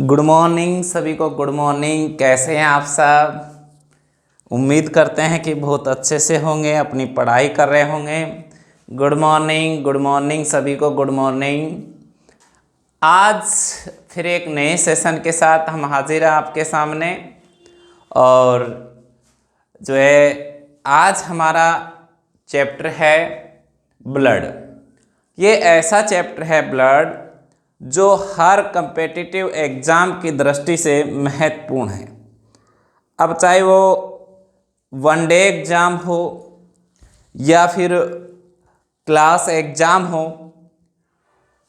Good morning सभी को। Good morning. कैसे हैं आप सब? उम्मीद करते हैं कि बहुत अच्छे से होंगे, अपनी पढ़ाई कर रहे होंगे। गुड मॉर्निंग, गुड मॉर्निंग सभी को। Good morning. आज फिर एक नए सेशन के साथ हम हाजिर हैं आपके सामने। और जो है आज हमारा चैप्टर है ब्लड। ये ऐसा चैप्टर है ब्लड जो हर कम्पिटिटिव एग्ज़ाम की दृष्टि से महत्वपूर्ण है। अब चाहे वो वनडे एग्ज़ाम हो या फिर क्लास एग्ज़ाम हो,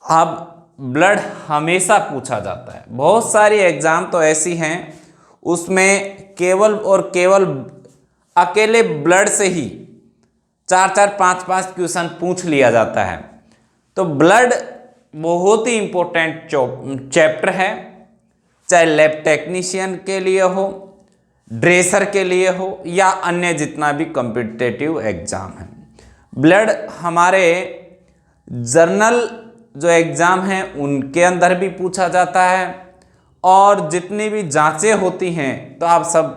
अब ब्लड हमेशा पूछा जाता है। बहुत सारी एग्ज़ाम तो ऐसी हैं उसमें केवल और केवल अकेले ब्लड से ही 4-5 क्वेश्चन पूछ लिया जाता है। तो ब्लड बहुत ही इम्पोर्टेंट चैप्टर है, चाहे लैब टेक्नीशियन के लिए हो, ड्रेसर के लिए हो या अन्य जितना भी कॉम्पिटिटिव एग्ज़ाम है। ब्लड हमारे जर्नल जो एग्ज़ाम हैं उनके अंदर भी पूछा जाता है, और जितनी भी जांचें होती हैं तो आप सब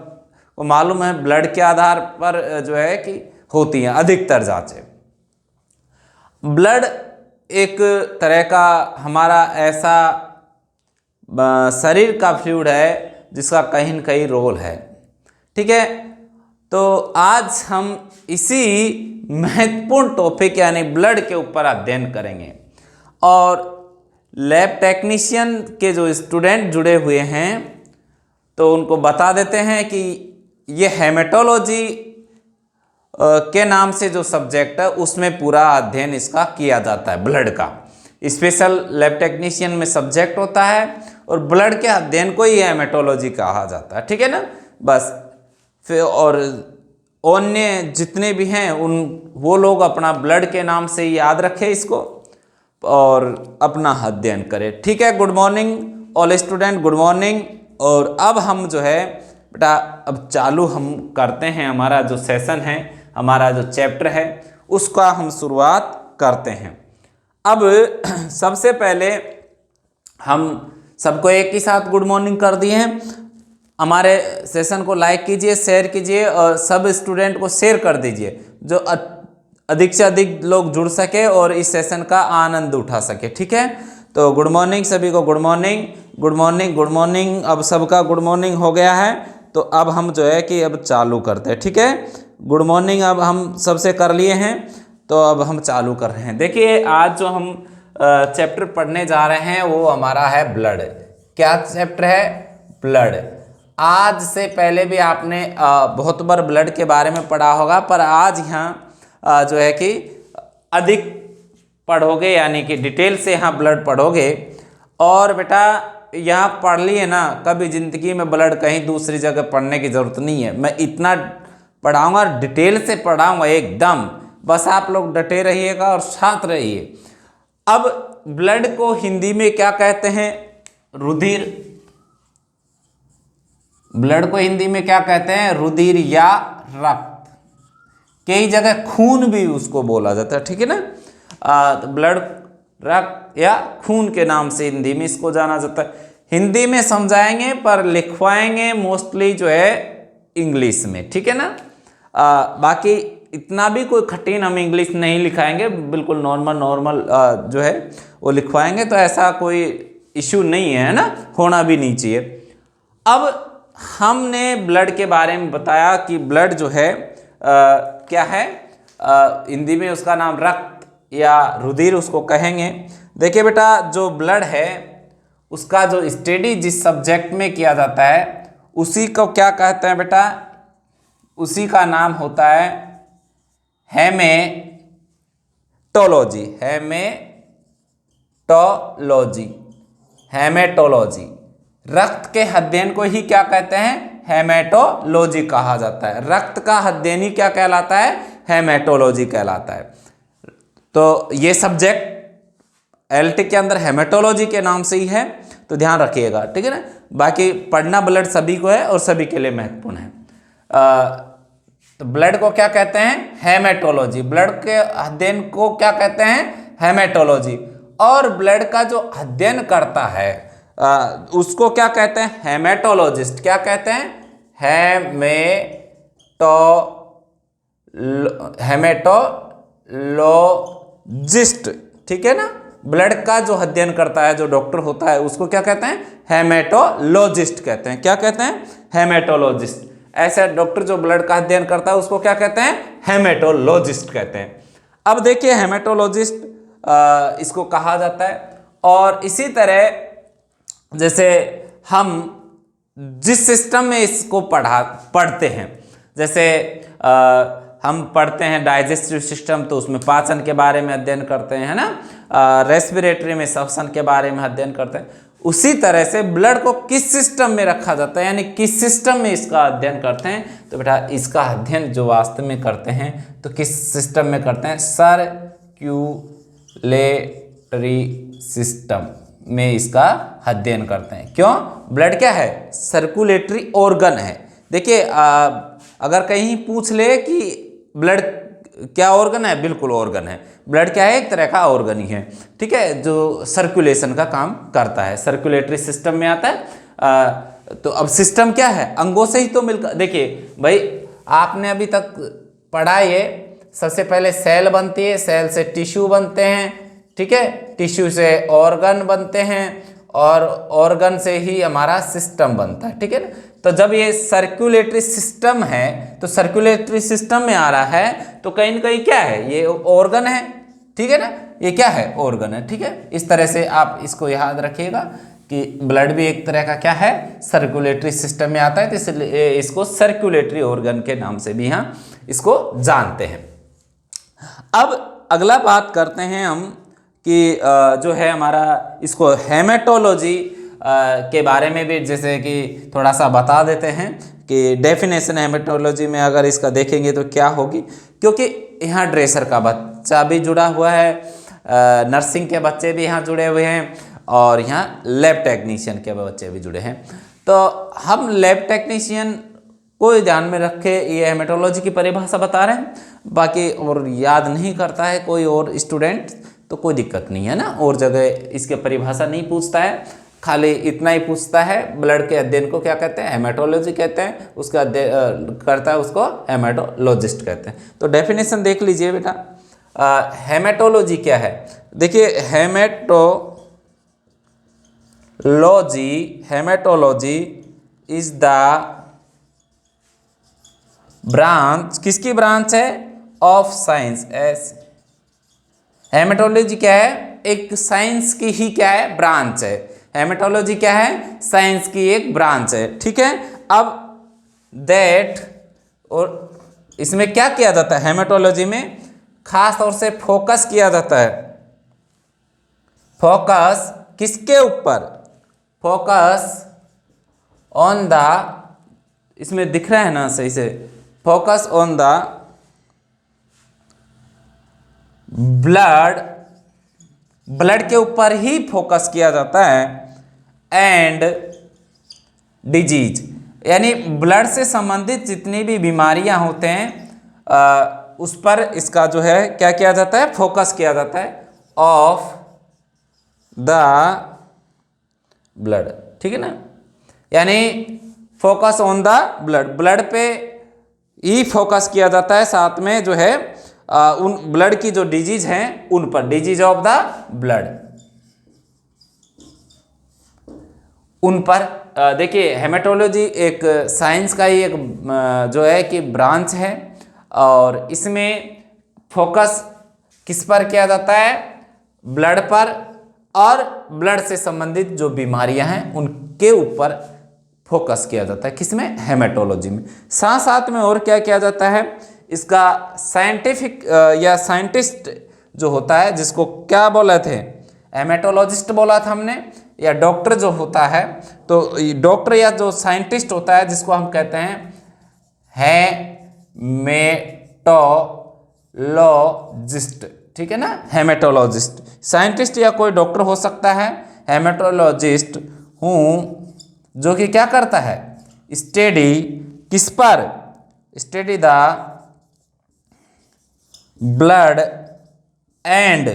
को मालूम है ब्लड के आधार पर जो है कि होती हैं अधिकतर जांचें। ब्लड एक तरह का हमारा ऐसा शरीर का फ्लूइड है जिसका कहीं न कहीं रोल है। ठीक है, तो आज हम इसी महत्वपूर्ण टॉपिक यानी ब्लड के ऊपर अध्ययन करेंगे। और लैब टेक्नीशियन के जो स्टूडेंट जुड़े हुए हैं तो उनको बता देते हैं कि ये हेमेटोलॉजी के नाम से जो सब्जेक्ट है उसमें पूरा अध्ययन इसका किया जाता है। ब्लड का स्पेशल लैब टेक्नीशियन में सब्जेक्ट होता है और ब्लड के अध्ययन को ही हेमेटोलॉजी कहा जाता है। ठीक है ना, बस फिर और अन्य जितने भी हैं वो लोग अपना ब्लड के नाम से याद रखें इसको और अपना अध्ययन करें। ठीक है, good morning all student, good morning. और अब हम जो है बेटा अब चालू हम करते हैं हमारा जो सेशन है, हमारा जो चैप्टर है उसका हम शुरुआत करते हैं। अब सबसे पहले हम सबको एक ही साथ गुड मॉर्निंग कर दिए हैं। हमारे सेशन को लाइक कीजिए, शेयर कीजिए और सब स्टूडेंट को शेयर कर दीजिए जो अधिक से अधिक लोग जुड़ सके और इस सेशन का आनंद उठा सके। ठीक है, तो गुड मॉर्निंग सभी को। Good morning, good morning, good morning. अब सबका गुड मॉर्निंग हो गया है तो अब हम जो है कि अब चालू करते हैं। ठीक है, गुड मॉर्निंग अब हम सबसे कर लिए हैं तो अब हम चालू कर रहे हैं। देखिए आज जो हम चैप्टर पढ़ने जा रहे हैं वो हमारा है ब्लड। क्या चैप्टर है? ब्लड। आज से पहले भी आपने बहुत बार ब्लड के बारे में पढ़ा होगा, पर आज यहाँ जो है कि अधिक पढ़ोगे यानी कि डिटेल से यहाँ ब्लड पढ़ोगे। और बेटा यहाँ पढ़ लिए ना, कभी ज़िंदगी में ब्लड कहीं दूसरी जगह पढ़ने की ज़रूरत नहीं है। मैं इतना पढ़ाऊँगा, डिटेल से पढ़ाऊँगा एकदम, बस आप लोग डटे रहिएगा और साथ रहिए। अब ब्लड को हिंदी में क्या कहते हैं? रुधिर। ब्लड को हिंदी में क्या कहते हैं? रुधिर या रक्त। कई जगह खून भी उसको बोला जाता है। ठीक है ना, तो ब्लड, रक्त या खून के नाम से हिंदी में इसको जाना जाता है। हिंदी में समझाएंगे पर लिखवाएंगे मोस्टली जो है इंग्लिश में। ठीक है ना, बाकी इतना भी कोई कठिन हम इंग्लिश नहीं लिखाएंगे, बिल्कुल नॉर्मल जो है वो लिखवाएंगे, तो ऐसा कोई इशू नहीं है ना, होना भी नहीं चाहिए। अब हमने ब्लड के बारे में बताया कि ब्लड जो है क्या है, हिंदी में उसका नाम रक्त या रुधिर उसको कहेंगे। देखिए बेटा जो ब्लड है उसका जो स्टडी जिस सब्जेक्ट में किया जाता है उसी को क्या कहते हैं बेटा? उसी का नाम होता है हेमेटोलॉजी। हेमेटोलॉजी। रक्त के अध्ययन को ही क्या कहते हैं? हेमेटोलॉजी कहा जाता है। रक्त का अध्ययन ही क्या कहलाता है? हेमेटोलॉजी कहलाता है। तो ये सब्जेक्ट एलटी के अंदर हेमेटोलॉजी के नाम से ही है, तो ध्यान रखिएगा। ठीक है ना, बाकी पढ़ना ब्लड सभी को है और सभी के लिए महत्वपूर्ण है। तो ब्लड को क्या कहते हैं? हेमेटोलॉजी। ब्लड के अध्ययन को क्या कहते हैं? हेमेटोलॉजी। और ब्लड का जो अध्ययन करता है उसको क्या कहते हैं? हेमेटोलॉजिस्ट। क्या कहते हैं? हेमेटोलॉजिस्ट, ठीक है ना। ब्लड का जो अध्ययन करता है, जो डॉक्टर होता है, उसको क्या कहते हैं? हेमेटोलॉजिस्ट कहते हैं। क्या कहते हैं? हेमेटोलॉजिस्ट। ऐसा डॉक्टर जो ब्लड का अध्ययन करता है उसको क्या कहते हैं? हेमेटोलॉजिस्ट कहते हैं। अब देखिए हेमेटोलॉजिस्ट इसको कहा जाता है। और इसी तरह जैसे हम जिस सिस्टम में इसको पढ़ते हैं, जैसे हम पढ़ते हैं डाइजेस्टिव सिस्टम, तो उसमें पाचन के बारे में अध्ययन करते हैं, है ना। रेस्पिरेटरी में श्वसन के बारे में अध्ययन करते हैं। उसी तरह से ब्लड को किस सिस्टम में रखा जाता है, यानी किस सिस्टम में इसका अध्ययन करते हैं, तो बेटा इसका अध्ययन जो वास्तव में करते हैं तो किस सिस्टम में करते हैं? सर्कुलेटरी सिस्टम में इसका अध्ययन करते हैं। क्यों? ब्लड क्या है? सर्कुलेटरी ऑर्गन है। देखिए अगर कहीं पूछ ले कि ब्लड क्या ऑर्गन है, बिल्कुल ऑर्गन है। ब्लड क्या है? एक तरह का ऑर्गन ही है, ठीक है, जो सर्कुलेशन का काम करता है, सर्कुलेटरी सिस्टम में आता है। तो अब सिस्टम क्या है? अंगों से ही तो मिलकर, देखिए भाई आपने अभी तक पढ़ा, ये सबसे पहले सेल बनती है, सेल से टिश्यू बनते हैं, ठीक है, टिश्यू से ऑर्गन बनते हैं, और ऑर्गन से ही हमारा सिस्टम बनता है, ठीक है ना। तो जब ये सर्कुलेटरी सिस्टम है, तो सर्कुलेटरी सिस्टम में आ रहा है, तो कहीं ना कहीं क्या है? ये ऑर्गन है, ठीक है ना। ये क्या है? ऑर्गन है, ठीक है। इस तरह से आप इसको याद रखिएगा कि ब्लड भी एक तरह का क्या है? सर्कुलेटरी सिस्टम में आता है, तो इसलिए इसको सर्कुलेटरी ऑर्गन के नाम से भी यहाँ इसको जानते हैं। अब अगला बात करते हैं हम कि जो है हमारा, इसको हेमेटोलॉजी के बारे में भी जैसे कि थोड़ा सा बता देते हैं कि डेफिनेशन हेमेटोलॉजी में अगर इसका देखेंगे तो क्या होगी, क्योंकि यहाँ ड्रेसर का बच्चा भी जुड़ा हुआ है, नर्सिंग के बच्चे भी यहाँ जुड़े हुए हैं, और यहाँ लैब टेक्नीशियन के बच्चे भी जुड़े हैं। तो हम लैब टेक्नीशियन को ध्यान में रख के ये हेमेटोलॉजी की परिभाषा बता रहे हैं। बाकी और याद नहीं करता है कोई और स्टूडेंट तो कोई दिक्कत नहीं है ना, और जगह इसके परिभाषा नहीं पूछता है, खाली इतना ही पूछता है ब्लड के अध्ययन को क्या कहते हैं? हेमेटोलॉजी कहते हैं। उसका अध्ययन करता है उसको हेमेटोलॉजिस्ट कहते हैं। तो डेफिनेशन देख लीजिए बेटा, हेमेटोलॉजी क्या है? देखिए हेमेटोलॉजी इज द ब्रांच, किसकी ब्रांच है? Of science. हेमेटोलॉजी क्या है? एक साइंस की ही क्या है? ब्रांच है। हेमेटोलॉजी क्या है? साइंस की एक ब्रांच है, ठीक है। अब दैट, और इसमें क्या किया जाता है? हेमेटोलॉजी में खास तौर से फोकस किया जाता है। फोकस किसके ऊपर? फोकस ऑन द, इसमें दिख रहा है ना सही से, फोकस ऑन द ब्लड के ऊपर ही फोकस किया जाता है, एंड डिजीज, यानी ब्लड से संबंधित जितनी भी बीमारियां होते हैं उस पर इसका जो है क्या किया जाता है? फोकस किया जाता है, ऑफ द ब्लड, ठीक है ना। यानी फोकस ऑन द ब्लड पे ही फोकस किया जाता है, साथ में जो है उन ब्लड की जो डिजीज हैं उन पर, डिजीज ऑफ द ब्लड, उन पर। देखिए हेमेटोलॉजी एक साइंस का ही एक जो है कि ब्रांच है, और इसमें फोकस किस पर किया जाता है? ब्लड पर, और ब्लड से संबंधित जो बीमारियां हैं उनके ऊपर फोकस किया जाता है। किसमें? हेमेटोलॉजी में। साथ साथ में और क्या किया जाता है? इसका साइंटिफिक या साइंटिस्ट जो होता है, जिसको क्या बोला थे? हेमेटोलॉजिस्ट बोला था हमने, या डॉक्टर जो होता है, तो डॉक्टर या जो साइंटिस्ट होता है जिसको हम कहते हैं हेमेटोलॉजिस्ट, ठीक है ना। हेमेटोलॉजिस्ट साइंटिस्ट या कोई डॉक्टर हो सकता है। हेमेटोलॉजिस्ट हूँ जो कि क्या करता है? स्टडी किस पर? Study the blood, and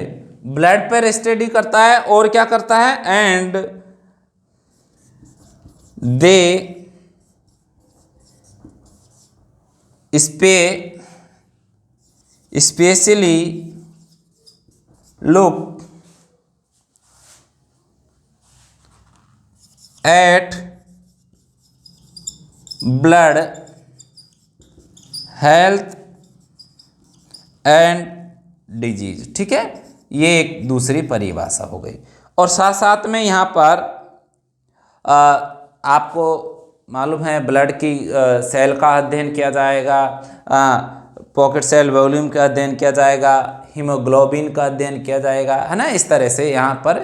blood पर स्टडी करता है, और क्या करता है? And they specially look at blood health and disease. ठीक है, ये एक दूसरी परिभाषा हो गई। और साथ साथ में यहाँ पर आपको मालूम है ब्लड की सेल का अध्ययन किया जाएगा, पॉकेट सेल वॉल्यूम का अध्ययन किया जाएगा, हीमोग्लोबिन का अध्ययन किया जाएगा, है ना। इस तरह से यहाँ पर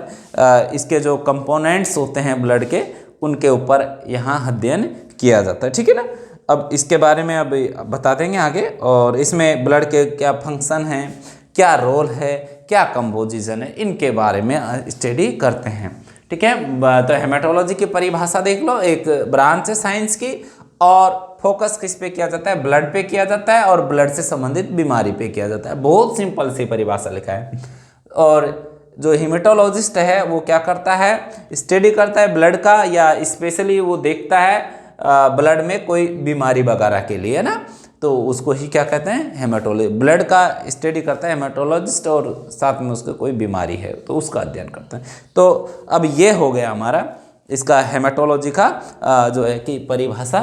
इसके जो कंपोनेंट्स होते हैं ब्लड के, उनके ऊपर यहाँ अध्ययन किया जाता है। ठीक है ना। अब इसके बारे में अब बता देंगे आगे, और इसमें ब्लड के क्या फंक्शन हैं, क्या रोल है, क्या कंपोजिशन है, इनके बारे में स्टडी करते हैं। ठीक है, तो हेमेटोलॉजी की परिभाषा देख लो, एक ब्रांच है साइंस की, और फोकस किस पे किया जाता है, ब्लड पे किया जाता है, और ब्लड से संबंधित बीमारी पे किया जाता है। बहुत सिंपल सी परिभाषा लिखा है। और जो हेमेटोलॉजिस्ट है वो क्या करता है, स्टडी करता है ब्लड का, या स्पेशली वो देखता है ब्लड में कोई बीमारी वगैरह के लिए, है ना। तो उसको ही क्या कहते हैं, हेमेटोलॉजी। ब्लड का स्टडी करता है हेमेटोलॉजिस्ट, और साथ में उसको कोई बीमारी है तो उसका अध्ययन करते हैं। तो अब ये हो गया हमारा इसका हेमेटोलॉजी का जो है कि परिभाषा।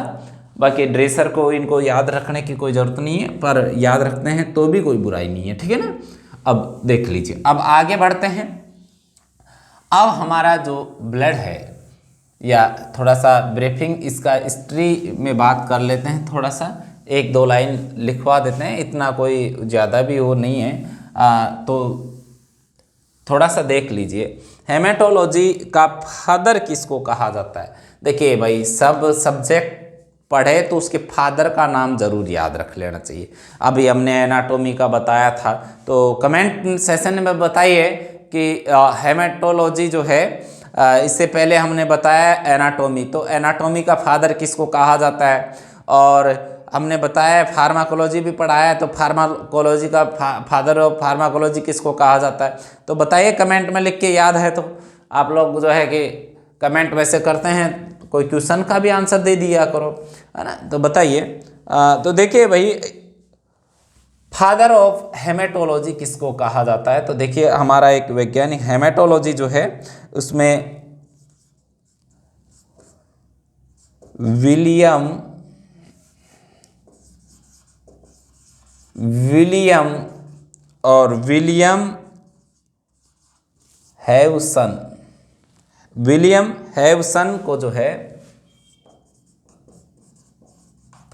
बाकी ड्रेसर को इनको याद रखने की कोई ज़रूरत नहीं है, पर याद रखते हैं तो भी कोई बुराई नहीं है। ठीक है ना। अब देख लीजिए, अब आगे बढ़ते हैं। अब हमारा जो ब्लड है, या थोड़ा सा ब्रीफिंग इसका हिस्ट्री में बात कर लेते हैं, थोड़ा सा 1-2 लाइन लिखवा देते हैं, इतना कोई ज़्यादा भी वो नहीं है। तो थोड़ा सा देख लीजिए, हेमेटोलॉजी का फादर किसको कहा जाता है। देखिए भाई, सब सब्जेक्ट पढ़े तो उसके फादर का नाम जरूर याद रख लेना चाहिए। अभी हमने एनाटॉमी का बताया था, तो कमेंट सेशन में बताइए कि हेमेटोलॉजी जो है, इससे पहले हमने बताया एनाटॉमी, तो एनाटॉमी का फादर किसको कहा जाता है। और हमने बताया फार्माकोलॉजी भी पढ़ाया है, तो फार्माकोलॉजी का फादर ऑफ फार्माकोलॉजी किसको कहा जाता है। तो बताइए कमेंट में लिख के, याद है तो। आप लोग जो है कि कमेंट वैसे करते हैं, कोई क्वेश्चन का भी आंसर दे दिया करो, है ना। तो बताइए। तो देखिए भाई, फादर ऑफ हेमेटोलॉजी किसको कहा जाता है। तो देखिए, हमारा एक वैज्ञानिक हेमेटोलॉजी जो है उसमें विलियम हैवसन को जो है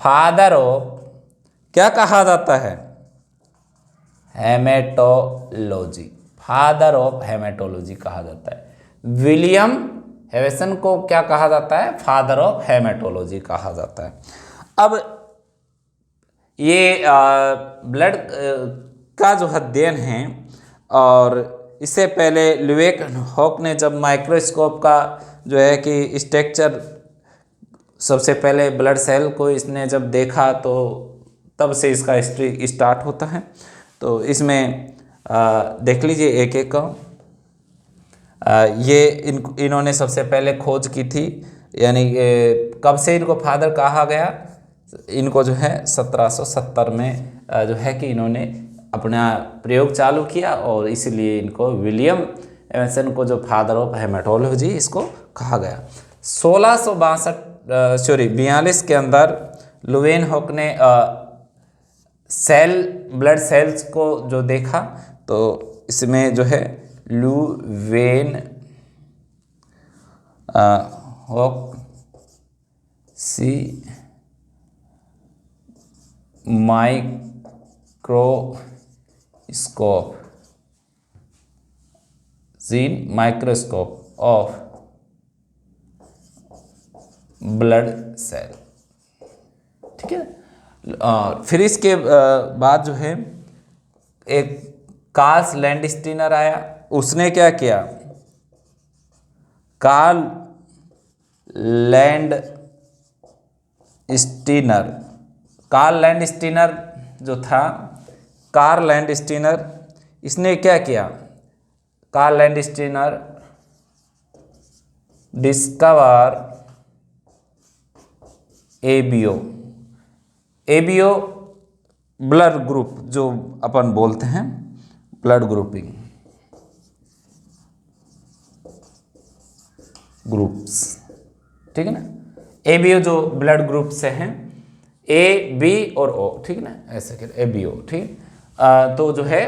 फादर ऑफ क्या कहा जाता है, हेमेटोलॉजी। फादर ऑफ हेमेटोलॉजी कहा जाता है। विलियम हैवसन को क्या कहा जाता है, फादर ऑफ हेमेटोलॉजी कहा जाता है। अब ये ब्लड का जो अध्ययन है, और इससे पहले ल्यूवेनहॉक ने जब माइक्रोस्कोप का जो है कि स्ट्रक्चर, सबसे पहले ब्लड सेल को इसने जब देखा, तो तब से इसका हिस्ट्री स्टार्ट होता है। तो इसमें देख लीजिए एक एक का। ये इन्होंने सबसे पहले खोज की थी, यानी कब से इनको फादर कहा गया, इनको जो है 1770 में जो है कि इन्होंने अपना प्रयोग चालू किया, और इसलिए इनको विलियम एवंसन को जो फादर ऑफ हेमेटोलॉजी इसको कहा गया। 1642 के अंदर ल्यूवेनहॉक ने ब्लड सेल्स को जो देखा, तो इसमें जो है ल्यूवेनहॉक सी माइक्रोस्कोप ऑफ ब्लड सेल। ठीक है। और फिर इसके बाद जो है एक कार्ल लैंडस्टीनर आया। उसने क्या किया, कार्ल लैंडस्टीनर जो था, कार्ल लैंडस्टीनर, इसने क्या किया, Karl Landsteiner discover ABO, ABO blood group जो अपन बोलते हैं, ब्लड ग्रुपिंग ग्रुप्स, ठीक है ना। एबीओ जो ब्लड ग्रुप से हैं, ए बी और ओ, ठीक है ना, ऐसे कर एबीओ, ठीक। तो जो है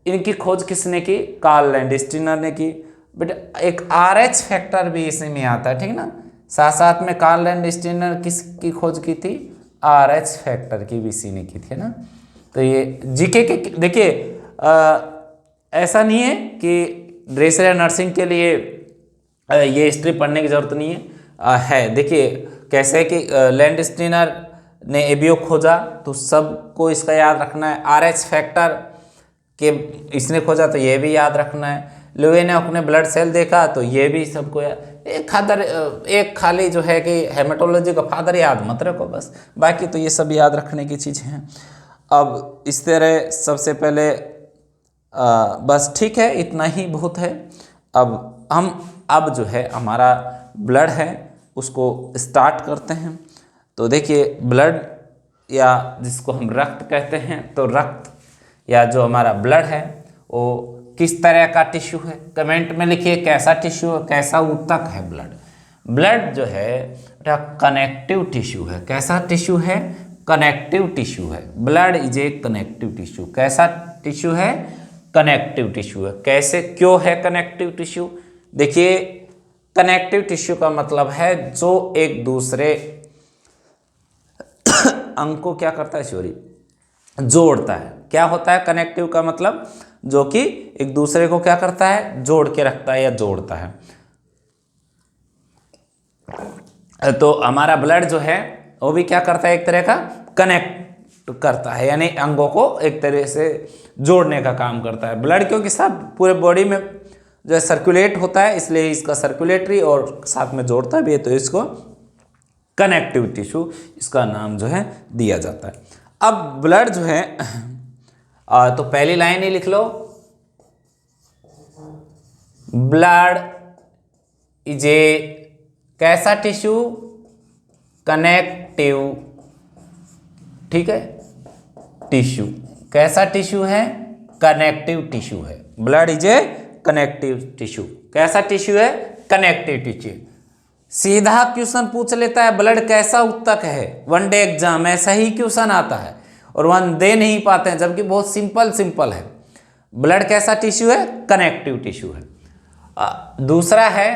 इनकी खोज किसने की, कार्ल लैंडस्टीनर ने की। बट एक RH फैक्टर भी इसी में आता है, ठीक है ना। साथ साथ में कार्ल लैंडस्टीनर किसकी खोज की थी, RH फैक्टर की भी इसी ने की थी ना। तो ये जीके के देखिए, ऐसा नहीं है कि ड्रेसर या नर्सिंग के लिए ये हिस्ट्री पढ़ने की जरूरत नहीं है। देखिए कैसे कि लैंडस्टीनर ने एबीओ खोजा तो सबको इसका याद रखना है। RH फैक्टर के इसने खोजा तो ये भी याद रखना है। लुई ने अपने ब्लड सेल देखा तो ये भी सबको एक खाली जो है कि हेमेटोलॉजी का फादर याद मत रखो बस, बाकी तो ये सब याद रखने की चीज़ हैं। अब इस तरह सबसे पहले बस ठीक है, इतना ही बहुत है। अब जो है हमारा ब्लड है उसको स्टार्ट करते हैं। तो देखिए ब्लड या जिसको हम रक्त कहते हैं, तो रक्त या जो हमारा ब्लड है वो किस तरह का टिश्यू है, कमेंट में लिखिए कैसा टिश्यू है, कैसा ऊतक है ब्लड। ब्लड जो है कनेक्टिव टिश्यू है। कैसा टिश्यू है, कनेक्टिव टिश्यू है। Blood is A connective tissue. कैसा टिश्यू है, कनेक्टिव टिश्यू है। कैसे, क्यों है कनेक्टिव टिश्यू, देखिए कनेक्टिव टिश्यू का मतलब है जो एक दूसरे अंग को क्या करता है, सॉरी, जोड़ता है। क्या होता है कनेक्टिव का मतलब, जो कि एक दूसरे को क्या करता है, जोड़ के रखता है या जोड़ता है। तो हमारा ब्लड जो है वो भी क्या करता है, एक तरह का कनेक्ट करता है, यानी अंगों को एक तरह से जोड़ने का काम करता है ब्लड, क्योंकि सब पूरे बॉडी में जो है सर्कुलेट होता है, इसलिए इसका सर्कुलेटरी और साथ में जोड़ता भी है, तो इसको कनेक्टिव टिश्यू इसका नाम जो है दिया जाता है। अब ब्लड जो है तो पहली लाइन ही लिख लो, ब्लड इज ए कैसा टिश्यू, कनेक्टिव, ठीक है, टिश्यू। कैसा टिश्यू है, कनेक्टिव टिश्यू है। Blood is A connective tissue. कैसा टिश्यू है, कनेक्टिव टिश्यू। सीधा क्वेश्चन पूछ लेता है ब्लड कैसा ऊतक है, वनडे एग्जाम ऐसा ही क्वेश्चन आता है और वन दे नहीं पाते हैं, जबकि बहुत सिंपल है। ब्लड कैसा टिश्यू है, कनेक्टिव टिश्यू है। दूसरा है,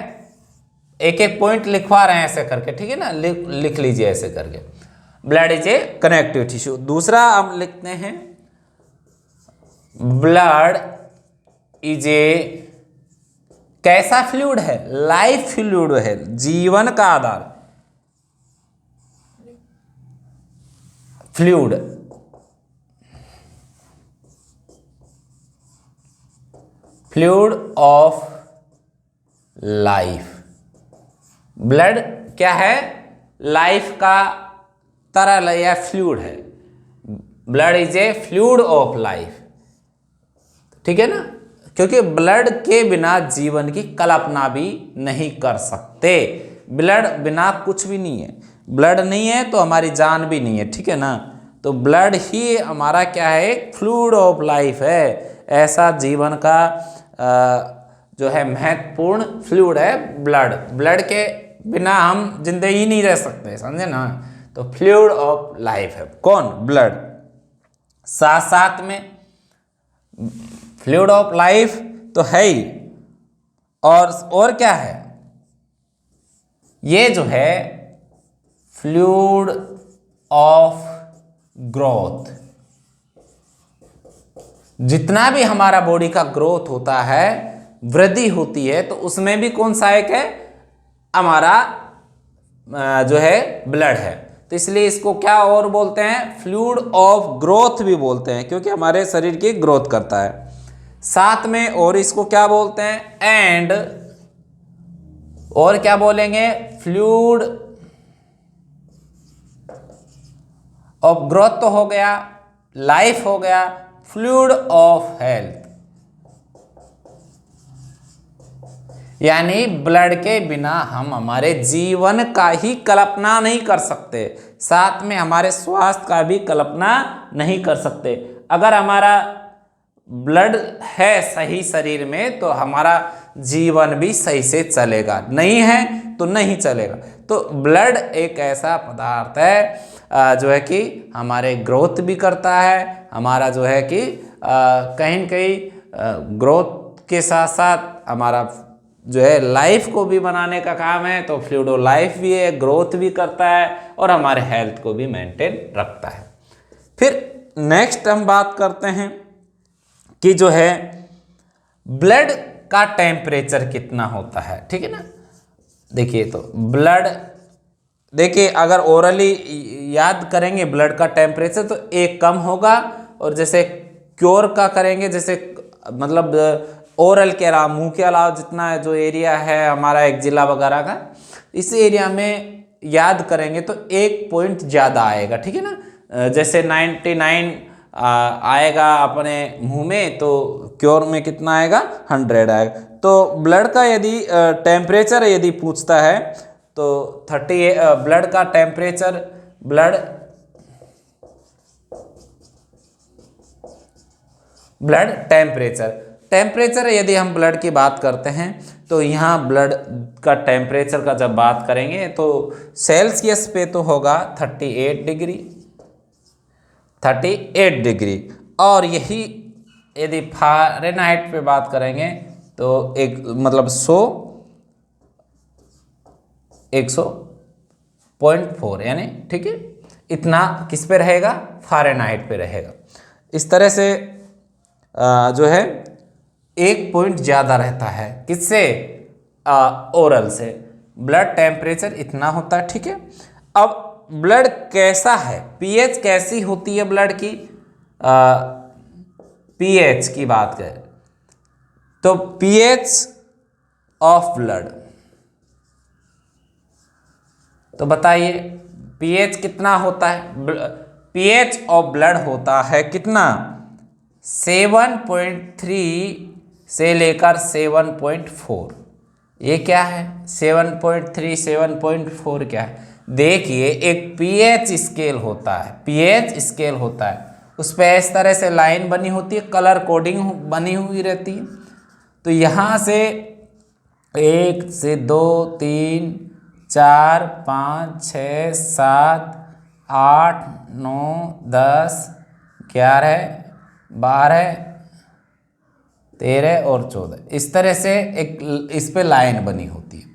एक एक पॉइंट लिखवा रहे हैं ऐसे करके, ठीक है ना, लिख लीजिए ऐसे करके, blood is A connective tissue. दूसरा हम लिखते हैं ब्लड इज ए कैसा फ्लूइड है, लाइफ फ्लूइड है, जीवन का आधार, fluid, fluid of life. Blood क्या है, लाइफ का तरल या फ्लूइड है। Blood is a fluid of life, ठीक है ना, क्योंकि ब्लड के बिना जीवन की कल्पना भी नहीं कर सकते। ब्लड बिना कुछ भी नहीं है, ब्लड नहीं है तो हमारी जान भी नहीं है, ठीक है ना। तो ब्लड ही हमारा क्या है, फ्लूइड ऑफ लाइफ है, ऐसा जीवन का जो है महत्वपूर्ण फ्लूइड है ब्लड। ब्लड के बिना हम जिंदगी नहीं रह सकते, समझे ना। तो फ्लूइड ऑफ लाइफ है कौन, ब्लड। साथ साथ में फ्लूइड ऑफ लाइफ तो है ही, और क्या है, ये जो है फ्लूइड ऑफ ग्रोथ। जितना भी हमारा बॉडी का ग्रोथ होता है, वृद्धि होती है, तो उसमें भी कौन सा एक है, हमारा जो है ब्लड है। तो इसलिए इसको क्या और बोलते हैं, फ्लूइड ऑफ ग्रोथ भी बोलते हैं, क्योंकि हमारे शरीर की ग्रोथ करता है। साथ में और इसको क्या बोलते हैं, एंड और क्या बोलेंगे, फ्लूइड ऑफ ग्रोथ तो हो गया, लाइफ हो गया, फ्लूइड ऑफ हेल्थ। यानी ब्लड के बिना हम हमारे जीवन का ही कल्पना नहीं कर सकते, साथ में हमारे स्वास्थ्य का भी कल्पना नहीं कर सकते। अगर हमारा ब्लड है सही शरीर में तो हमारा जीवन भी सही से चलेगा, नहीं है तो नहीं चलेगा। तो ब्लड एक ऐसा पदार्थ है जो है कि हमारे ग्रोथ भी करता है, हमारा जो है कि कहीं न कहीं ग्रोथ के साथ साथ हमारा जो है लाइफ को भी बनाने का काम है। तो फ्लूइडो लाइफ भी है, ग्रोथ भी करता है और हमारे हेल्थ को भी मेंटेन रखता है। फिर नेक्स्ट हम बात करते हैं कि जो है ब्लड का टेम्परेचर कितना होता है, ठीक है ना। देखिए तो ब्लड, देखिए अगर ओरली याद करेंगे ब्लड का टेम्परेचर तो एक कम होगा, और जैसे क्योर का करेंगे, जैसे मतलब ओरल के अलावा, मुंह के अलावा जितना जो एरिया है हमारा एक जिला वगैरह का, इस एरिया में याद करेंगे तो एक पॉइंट ज़्यादा आएगा, ठीक है ना। जैसे 99 आएगा अपने मुंह में, तो क्योर में कितना आएगा, 100 आएगा। तो ब्लड का यदि टेम्परेचर यदि पूछता है तो 38 ब्लड का टेम्परेचर, ब्लड टेम्परेचर यदि हम ब्लड की बात करते हैं तो यहाँ ब्लड का टेम्परेचर का जब बात करेंगे तो सेल्सियस पे तो होगा 38 डिग्री, और यही यदि फ़ारेनहाइट पे बात करेंगे तो एक मतलब 100.4 यानी, ठीक है, इतना किस पे रहेगा, फ़ारेनहाइट पे रहेगा। इस तरह से जो है एक पॉइंट ज़्यादा रहता है किससे, ओरल से। ब्लड टेम्परेचर इतना होता है, ठीक है। अब ब्लड कैसा है, पीएच कैसी होती है ब्लड की, पीएच की बात करें तो पीएच ऑफ ब्लड, तो बताइए पीएच कितना होता है, पीएच ऑफ ब्लड होता है कितना, 7.3 से लेकर 7.4। ये क्या है, 7.3 7.4 क्या है, देखिए एक पीएच स्केल होता है, पीएच स्केल होता है, उस पर इस तरह से लाइन बनी होती है, कलर कोडिंग बनी हुई रहती है। तो यहाँ से 1 से 2 3 4 5 6 7 8 9 10 11 12 13 और 14, इस तरह से एक इस पे लाइन बनी होती है।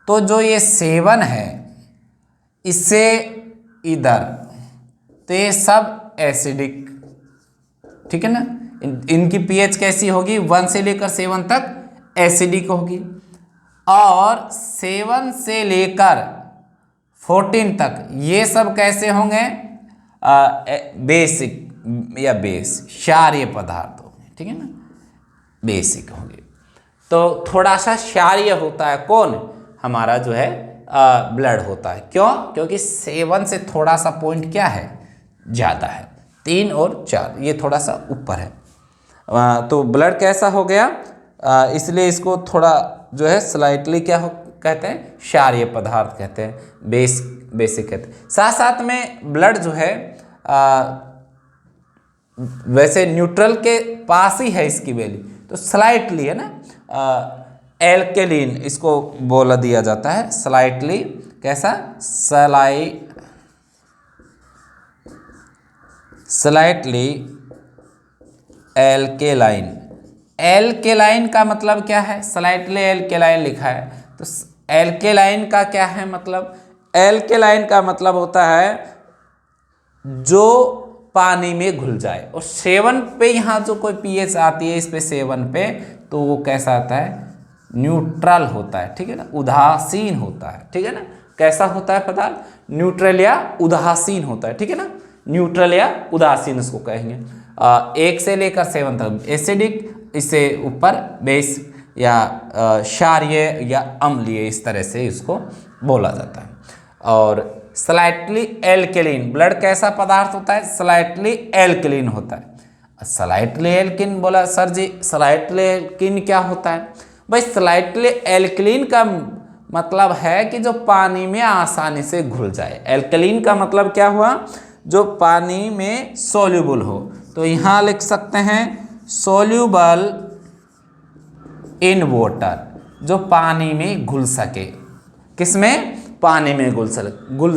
तो जो ये 7 है इससे इधर, तो ये सब एसिडिक, ठीक है ना। इनकी पीएच कैसी होगी, 1 से लेकर 7 तक एसिडिक होगी, और 7 से लेकर 14 तक ये सब कैसे होंगे, बेसिक या बेस, क्षारीय पदार्थ होंगे, ठीक है ना, बेसिक होंगे। तो थोड़ा सा क्षारीय होता है कौन, हमारा जो है ब्लड होता है, क्यों, क्योंकि 7 से थोड़ा सा पॉइंट क्या है, ज़्यादा है, 3 और 4 ये थोड़ा सा ऊपर है। तो ब्लड कैसा हो गया, इसलिए इसको थोड़ा जो है स्लाइटली क्या हो कहते हैं, क्षारीय पदार्थ कहते हैं, बेसिक कहते हैं। साथ साथ में ब्लड जो है वैसे न्यूट्रल के पास ही है इसकी वैल्यू, तो स्लाइटली है ना, एल्केलिन इसको बोला दिया जाता है, स्लाइटली कैसा, स्लाइटली एल्केलाइन। एल्केलाइन का मतलब क्या है, स्लाइटली एल्केलाइन लिखा है, तो एल्केलाइन का क्या है मतलब, एल्केलाइन का मतलब होता है जो पानी में घुल जाए। और 7 पे यहाँ जो कोई पीएच आती है इस पे 7 पे, तो वो कैसा आता है, न्यूट्रल होता है, ठीक है ना, उदासीन होता है, ठीक है ना। कैसा होता है पदार्थ, न्यूट्रल या उदासीन होता है, ठीक है ना, न्यूट्रल या उदासीन इसको कहेंगे। 1 से लेकर 7 तक एसिडिक, इससे ऊपर बेस या क्षारीय या अम्लीय, इस तरह से इसको बोला जाता है। और स्लाइटली एल्केलिन, ब्लड कैसा पदार्थ होता है, स्लाइटली एल्केलिन होता है। स्लाइटली एल्किन बोला सर जी, स्लाइटली एल्किन क्या होता है, भाई स्लाइटली एल्कलीन का मतलब है कि जो पानी में आसानी से घुल जाए। एल्कलीन का मतलब क्या हुआ, जो पानी में सोल्यूबल हो। तो यहाँ लिख सकते हैं सोल्यूबल इन वाटर, जो पानी में घुल सके। किसमें? पानी में घुल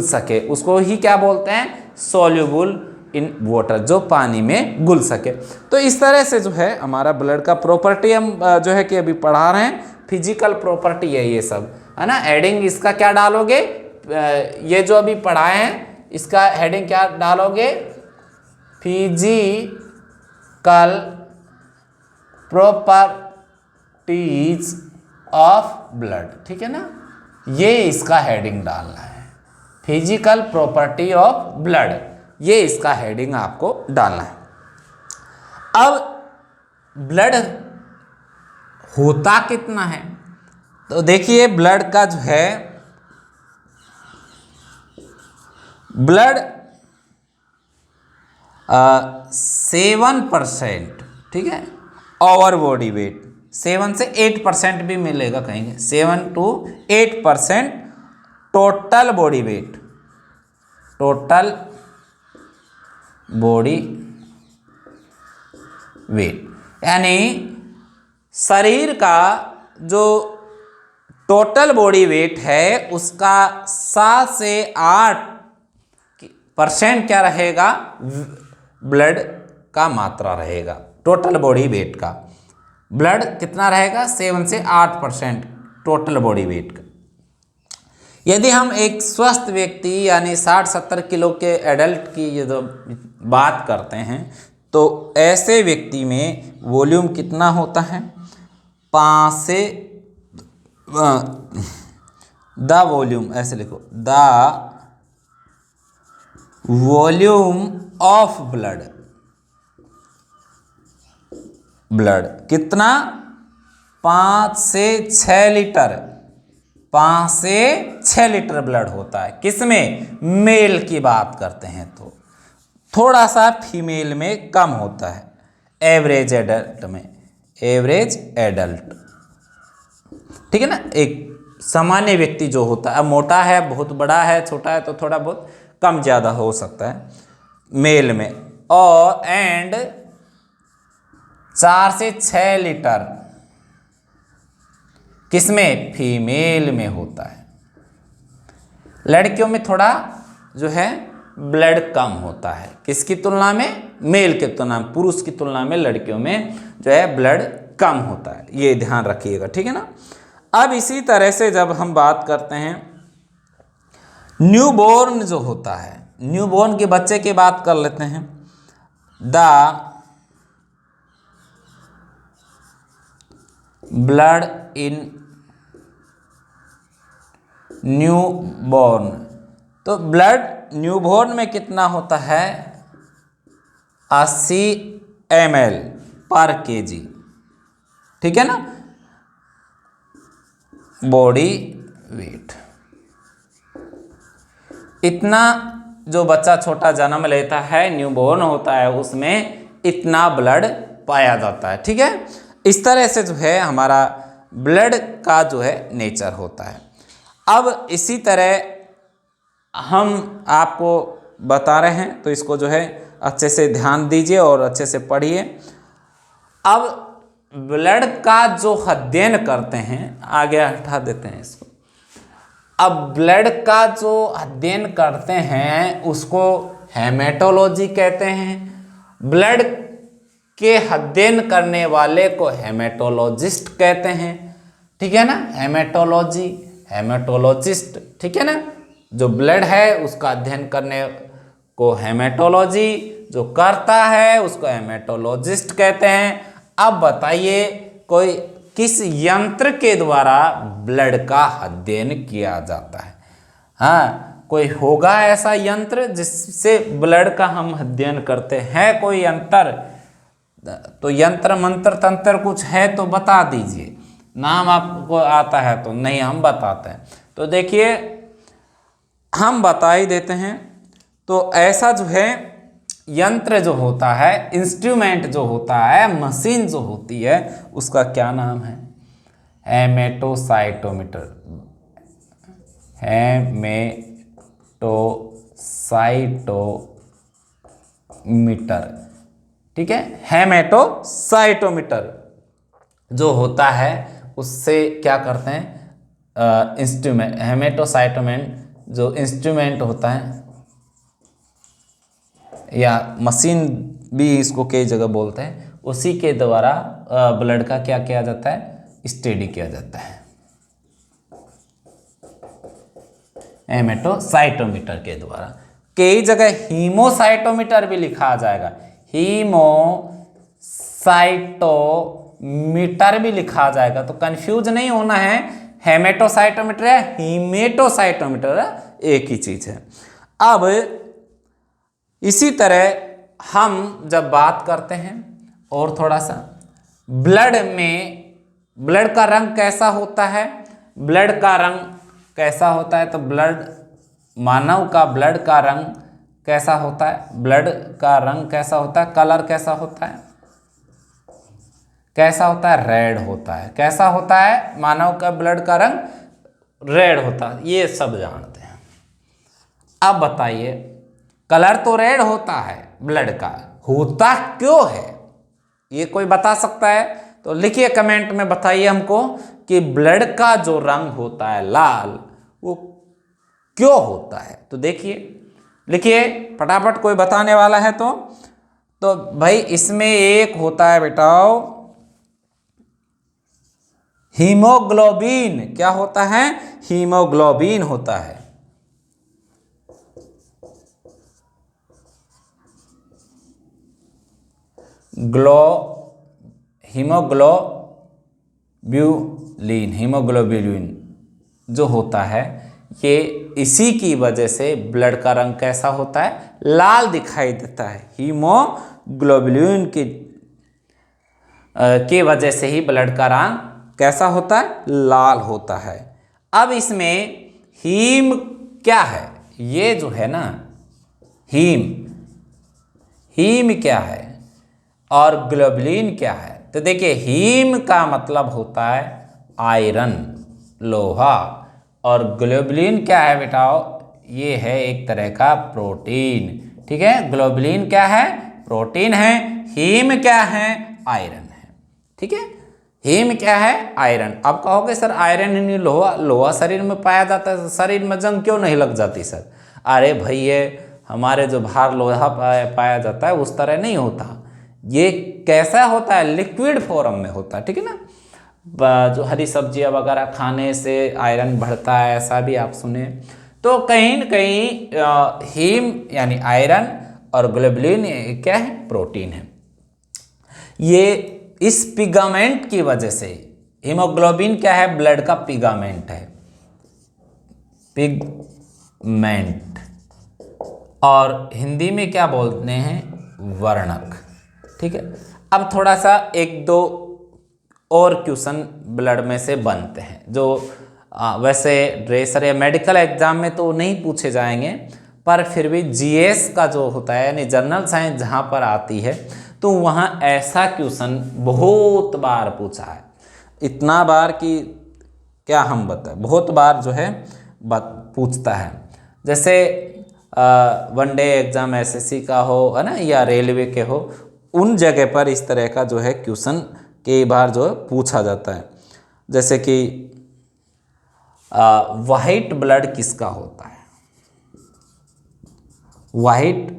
सके, उसको ही क्या बोलते हैं? सोल्यूबल इन वाटर, जो पानी में घुल सके। तो इस तरह से जो है हमारा ब्लड का प्रॉपर्टी हम जो है कि अभी पढ़ा रहे हैं, फिजिकल प्रॉपर्टी है ये सब, है ना। हेडिंग इसका क्या डालोगे? ये जो अभी पढ़ाए हैं इसका हेडिंग क्या डालोगे? फिजिकल प्रॉपर्टीज ऑफ ब्लड, ठीक है ना। ये इसका हेडिंग डालना है, फिजिकल प्रॉपर्टी ऑफ ब्लड, ये इसका हेडिंग आपको डालना है। अब ब्लड होता कितना है? तो देखिए ब्लड का जो है, ब्लड 7%, ठीक है, ओवर बॉडी वेट। 7 से 8% भी मिलेगा कहीं, 7 to 8% total body weight, total body weight, यानी शरीर का जो टोटल बॉडी वेट है उसका 7 से 8% क्या रहेगा? ब्लड का मात्रा रहेगा। टोटल बॉडी वेट का ब्लड कितना रहेगा? 7 से 8% टोटल बॉडी वेट का। यदि हम एक स्वस्थ व्यक्ति यानी 60-70 किलो के एडल्ट की यदि बात करते हैं तो ऐसे व्यक्ति में वॉल्यूम कितना होता है? 5 से द वॉल्यूम, ऐसे लिखो, the volume of blood, blood कितना? 5 से 6 लीटर, 5 से 6 लीटर ब्लड होता है। किसमें? मेल की बात करते हैं तो थोड़ा सा फीमेल में कम होता है, एवरेज एडल्ट में, एवरेज एडल्ट, ठीक है ना। एक सामान्य व्यक्ति जो होता है, मोटा है, बहुत बड़ा है, छोटा है, तो थोड़ा बहुत कम ज़्यादा हो सकता है मेल में। और एंड 4 से 6 लीटर किसमें? फीमेल में होता है। लड़कियों में थोड़ा जो है ब्लड कम होता है, किसकी तुलना में? मेल की तुलना में, पुरुष की तुलना में लड़कियों में जो है ब्लड कम होता है, ये ध्यान रखिएगा, ठीक है ना। अब इसी तरह से जब हम बात करते हैं न्यूबॉर्न जो होता है, न्यूबॉर्न के बच्चे की बात कर लेते हैं। द ब्लड इन न्यूबॉर्न, तो ब्लड न्यूबॉर्न में कितना होता है? 80 ml पर kg, ठीक है ना, बॉडी वेट। इतना जो बच्चा छोटा जन्म लेता है, न्यूबॉर्न होता है, उसमें इतना ब्लड पाया जाता है, ठीक है। इस तरह से जो है हमारा ब्लड का जो है नेचर होता है। अब इसी तरह हम आपको बता रहे हैं तो इसको जो है अच्छे से ध्यान दीजिए और अच्छे से पढ़िए। अब ब्लड का जो अध्ययन करते हैं, आगे हटा देते हैं इसको। अब ब्लड का जो अध्ययन करते हैं उसको हेमेटोलॉजी कहते हैं। ब्लड के अध्ययन करने वाले को हेमेटोलॉजिस्ट कहते हैं, ठीक है ना। हेमेटोलॉजी, हेमेटोलॉजिस्ट, ठीक है ना। जो ब्लड है उसका अध्ययन करने को हेमेटोलॉजी, जो करता है उसको हेमेटोलॉजिस्ट कहते हैं। अब बताइए कोई किस यंत्र के द्वारा ब्लड का अध्ययन किया जाता है? हाँ, कोई होगा ऐसा यंत्र जिससे ब्लड का हम अध्ययन करते हैं? कोई यंत्र? तो यंत्र मंत्र तंत्र कुछ है तो बता दीजिए, नाम आपको आता है तो। नहीं, हम बताते हैं। तो देखिए हम बता ही देते हैं। तो ऐसा जो है यंत्र जो होता है, इंस्ट्रूमेंट जो होता है, मशीन जो होती है, उसका क्या नाम है? हेमेटोसाइटोमीटर, हेमेटोसाइटोमीटर, ठीक है। हेमेटोसाइटोमीटर जो होता है उससे क्या करते हैं, इंस्ट्रूमेंट, हेमेटोसाइटोमेंट जो इंस्ट्रूमेंट होता है या मशीन भी इसको कई जगह बोलते हैं, उसी के द्वारा ब्लड का क्या किया जाता है, स्टडी किया जाता है, हेमेटोसाइटोमीटर के द्वारा। कई जगह हीमोसाइटोमीटर भी लिखा जाएगा, हीमोसाइटोमीटर भी लिखा जाएगा, तो कंफ्यूज नहीं होना है, हेमेटोसाइटोमीटर है हीमेटोसाइटोमीटर एक ही चीज है। अब इसी तरह हम जब बात करते हैं और थोड़ा सा ब्लड में, ब्लड का रंग कैसा होता है, ब्लड का रंग कैसा होता है, तो ब्लड, मानव का ब्लड का रंग कैसा होता है, ब्लड का रंग कैसा होता है, कलर कैसा होता है, कैसा होता है, रेड होता है। कैसा होता है मानव का ब्लड का रंग, रेड होता है, ये सब जानते हैं। अब बताइए, कलर तो रेड होता है ब्लड का, होता क्यों है, ये कोई बता सकता है? तो लिखिए कमेंट में, बताइए हमको कि ब्लड का जो रंग होता है लाल, वो क्यों होता है। तो देखिए, लिखिए फटाफट, कोई बताने वाला है तो भाई इसमें एक होता है बेटाओ हीमोग्लोबिन। क्या होता है, हीमोग्लोबिन होता है। हीमोग्लोबिन जो होता है, ये इसी की वजह से ब्लड का रंग कैसा होता है, लाल दिखाई देता है। हीमोग्लोबिन की वजह से ही ब्लड का रंग कैसा होता है, लाल होता है। अब इसमें हीम क्या है, ये जो है ना हीम, हीम क्या है और ग्लोबुलिन क्या है। तो देखिए, हीम का मतलब होता है आयरन, लोहा, और ग्लोबुलिन क्या है बेटाओ, ये है एक तरह का प्रोटीन, ठीक है। ग्लोबुलिन क्या है, प्रोटीन है। हीम क्या है, आयरन है, ठीक है। हीम क्या है, आयरन। अब कहोगे सर आयरन ही नहीं, लोहा, लोहा शरीर में पाया जाता है, तो शरीर में जंग क्यों नहीं लग जाती सर? अरे भाई, ये हमारे जो बाहर लोहा पाया जाता है उस तरह नहीं होता, ये कैसा होता है, लिक्विड फॉर्म में होता है, ठीक है ना। जो हरी सब्जियां वगैरह खाने से आयरन बढ़ता है, ऐसा भी आप सुने। तो कहीं न कहीं हीम यानी आयरन और ग्लोबुलिन क्या है, प्रोटीन है। ये इस पिगामेंट की वजह से, हीमोग्लोबिन क्या है, ब्लड का पिगामेंट है, पिगमेंट, और हिंदी में क्या बोलते हैं, वर्णक, ठीक है। अब थोड़ा सा एक दो और क्वेश्चन ब्लड में से बनते हैं, जो वैसे ड्रेसर या मेडिकल एग्जाम में तो नहीं पूछे जाएंगे, पर फिर भी जीएस का जो होता है यानी जनरल साइंस जहाँ पर आती है, तो वहाँ ऐसा क्वेश्चन बहुत बार पूछा है, इतना बार कि क्या हम बताएं, बहुत बार जो है पूछता है। जैसे वनडे एग्ज़ाम एसएससी का हो, है ना, या रेलवे के हो, उन जगह पर इस तरह का जो है क्वेश्चन कई बार जो है पूछा जाता है। जैसे कि वाइट ब्लड किसका होता है, वाइट,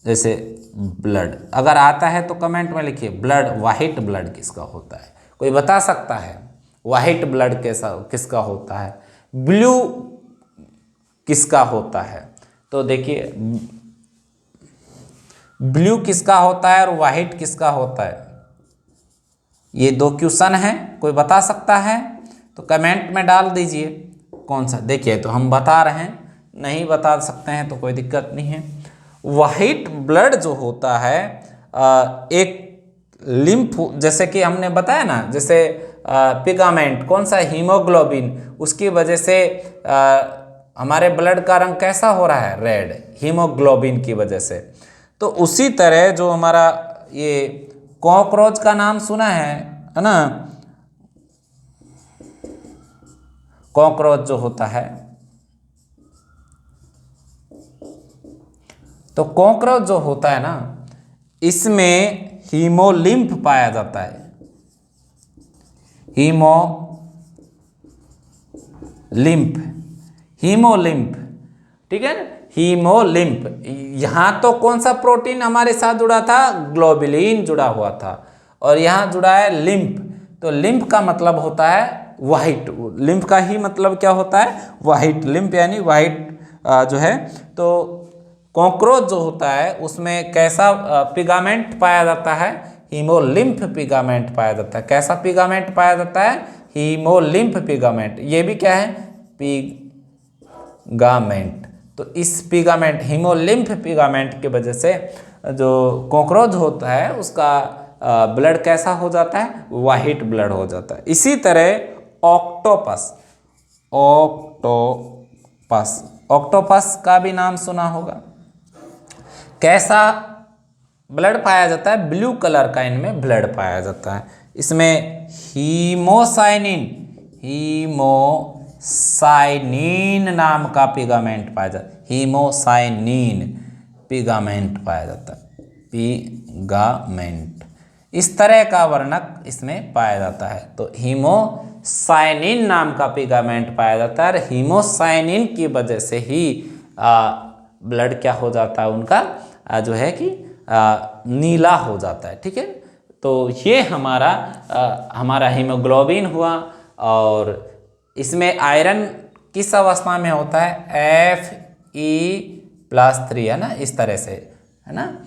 जैसे ब्लड अगर आता है तो कमेंट में लिखिए, ब्लड, वाइट ब्लड किसका होता है, कोई बता सकता है वाइट ब्लड कैसा किसका होता है, ब्लू किसका होता है। तो देखिए, ब्लू किसका होता है और वाइट किसका होता है, ये दो क्वेश्चन है, कोई बता सकता है तो कमेंट में डाल दीजिए कौन सा। देखिए, तो हम बता रहे हैं, नहीं बता सकते हैं तो कोई दिक्कत नहीं है। वाइट ब्लड जो होता है एक लिम्फ, जैसे कि हमने बताया ना, जैसे पिगामेंट कौन सा, हीमोग्लोबिन, उसकी वजह से हमारे ब्लड का रंग कैसा हो रहा है, रेड, हीमोग्लोबिन की वजह से। तो उसी तरह जो हमारा ये कॉकरोच का नाम सुना है ना, कॉकरोच जो होता है, तो कॉकरोच जो होता है ना, इसमें हीमोलिम्फ पाया जाता है। हीमोलिम्फ, ठीक है ना, हीमोलिम्फ। यहाँ तो कौन सा प्रोटीन हमारे साथ जुड़ा था, ग्लोबुलिन जुड़ा हुआ था, और यहाँ जुड़ा है लिम्फ। तो लिम्फ का मतलब होता है वाइट, लिम्फ का ही मतलब क्या होता है, वाइट। लिम्फ यानी वाइट जो है। तो कॉकरोच जो होता है उसमें कैसा पिगामेंट पाया जाता है, हीमोलिम्फ पिगामेंट पाया जाता है। कैसा पिगामेंट पाया जाता है, हीमोलिम्फ पिगामेंट। ये भी क्या है, पिगामेंट। तो इस पिगामेंट, हीमोलिम्फ पिगामेंट की वजह से जो कॉकरोच होता है उसका ब्लड कैसा हो जाता है, वाइट ब्लड हो जाता है। इसी तरह ऑक्टोपस का भी नाम सुना होगा। कैसा ब्लड पाया जाता है, ब्लू कलर का इनमें ब्लड पाया जाता है। इसमें हीमोसाइनिन नाम का पिगामेंट पाया जाता है। हीमोसाइनिन पिगामेंट पाया जाता है, पिगामेंट। इस तरह का वर्णक इसमें पाया जाता है। तो हीमोसाइनिन नाम का पिगामेंट पाया जाता है, और हीमोसाइनिन की वजह से ही ब्लड क्या हो जाता है उनका, जो है कि नीला हो जाता है, ठीक है। तो ये हमारा हीमोग्लोबिन हुआ। और इसमें आयरन किस अवस्था में होता है, Fe+3, है ना, इस तरह से, है ना।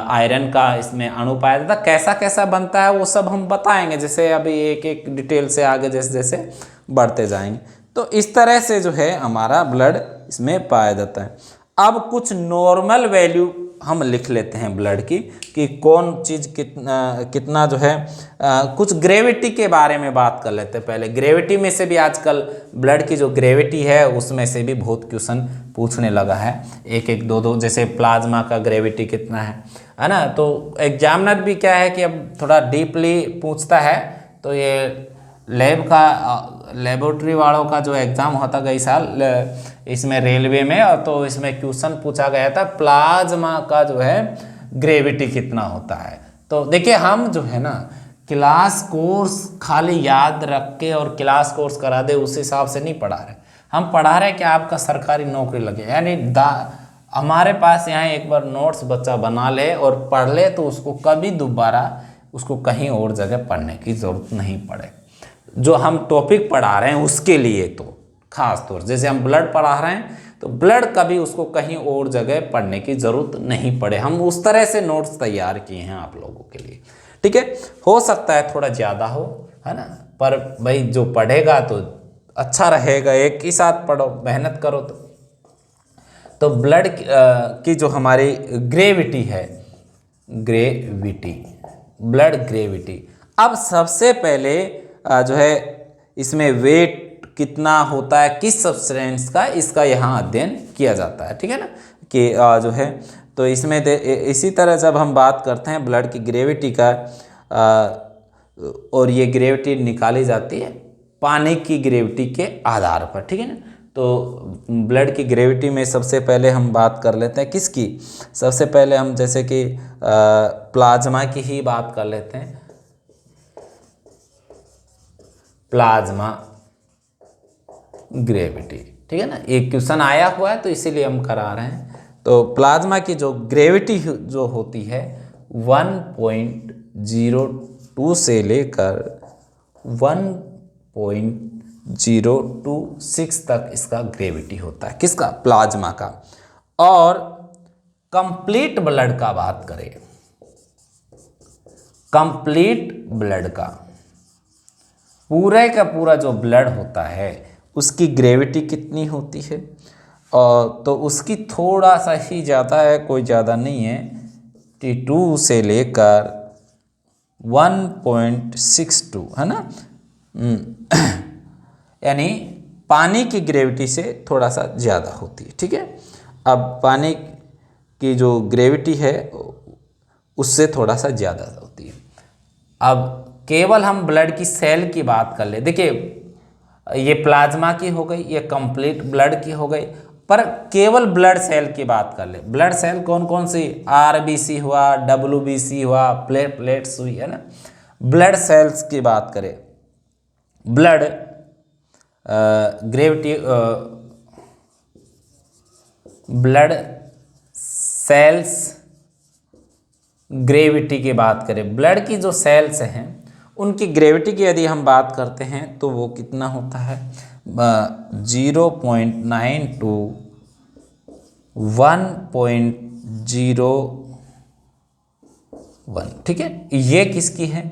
आयरन का इसमें अणु पाया जाता है। कैसा कैसा बनता है वो सब हम बताएंगे, जैसे अभी एक एक डिटेल से आगे जैसे जैसे बढ़ते जाएंगे। तो इस तरह से जो है हमारा ब्लड इसमें पाया जाता है। अब कुछ नॉर्मल वैल्यू हम लिख लेते हैं ब्लड की, कि कौन चीज़ कितना जो है। कुछ ग्रेविटी के बारे में बात कर लेते हैं पहले। ग्रेविटी में से भी आजकल ब्लड की जो ग्रेविटी है उसमें से भी बहुत क्वेश्चन पूछने लगा है, एक एक दो दो। जैसे प्लाज्मा का ग्रेविटी कितना है ना। तो एग्जामिनर भी क्या है कि अब थोड़ा डीपली पूछता है। तो ये लेबोरेटरी वालों का जो एग्ज़ाम होता गई साल इसमें रेलवे में, और तो इसमें क्वेश्चन पूछा गया था प्लाज्मा का जो है ग्रेविटी कितना होता है। तो देखिए हम जो है ना क्लास कोर्स खाली याद रख के और क्लास कोर्स करा दे उस हिसाब से नहीं पढ़ा रहे। हम पढ़ा रहे कि आपका सरकारी नौकरी लगे, यानी हमारे पास यहाँ एक बार नोट्स बच्चा बना ले और पढ़ ले तो उसको कभी दोबारा उसको कहीं और जगह पढ़ने की ज़रूरत नहीं पड़े। जो हम टॉपिक पढ़ा रहे हैं उसके लिए तो खास तौर, जैसे हम ब्लड पढ़ा रहे हैं तो ब्लड कभी उसको कहीं और जगह पढ़ने की ज़रूरत नहीं पड़े। हम उस तरह से नोट्स तैयार किए हैं आप लोगों के लिए, ठीक है। हो सकता है थोड़ा ज़्यादा हो, है ना, पर भाई जो पढ़ेगा तो अच्छा रहेगा। एक ही साथ पढ़ो, मेहनत करो। तो ब्लड की जो हमारी ग्रेविटी है, ब्लड ग्रेविटी। अब सबसे पहले जो है इसमें वेट कितना होता है किस सब्सटेंस का, इसका यहाँ अध्ययन किया जाता है, ठीक है ना, कि जो है। तो इसमें इसी तरह जब हम बात करते हैं ब्लड की ग्रेविटी का, और ये ग्रेविटी निकाली जाती है पानी की ग्रेविटी के आधार पर, ठीक है ना। तो ब्लड की ग्रेविटी में सबसे पहले हम बात कर लेते हैं किसकी, सबसे पहले हम जैसे कि प्लाज्मा की ही बात कर लेते हैं। प्लाज्मा ग्रेविटी, ठीक है ना, एक क्वेश्चन आया हुआ है तो इसीलिए हम करा रहे हैं। तो प्लाज्मा की जो ग्रेविटी जो होती है 1.02 से लेकर 1.026 तक इसका ग्रेविटी होता है, किसका, प्लाज्मा का। और कंप्लीट ब्लड का बात करें, कंप्लीट ब्लड का, पूरे का पूरा जो ब्लड होता है उसकी ग्रेविटी कितनी होती है, और तो उसकी थोड़ा सा ही ज़्यादा है, कोई ज़्यादा नहीं है, 2 से लेकर 1.62, है ना। यानी पानी की ग्रेविटी से थोड़ा सा ज़्यादा होती है, ठीक है। अब पानी की जो ग्रेविटी है उससे थोड़ा सा ज़्यादा होती है। अब केवल हम ब्लड की सेल की बात कर ले। देखिए ये प्लाज्मा की हो गई, ये कंप्लीट ब्लड की हो गई। पर केवल ब्लड सेल की बात कर ले, ब्लड सेल कौन कौन सी, आरबीसी हुआ, डब्ल्यूबीसी हुआ, प्लेटलेट्स हुई, है ना। ब्लड सेल्स की बात करें, blood gravity blood cells gravity की बात करें, ब्लड की जो सेल्स हैं उनकी ग्रेविटी की यदि हम बात करते हैं तो वो कितना होता है, 0.9 to 1.01। ठीक है, ये किसकी है,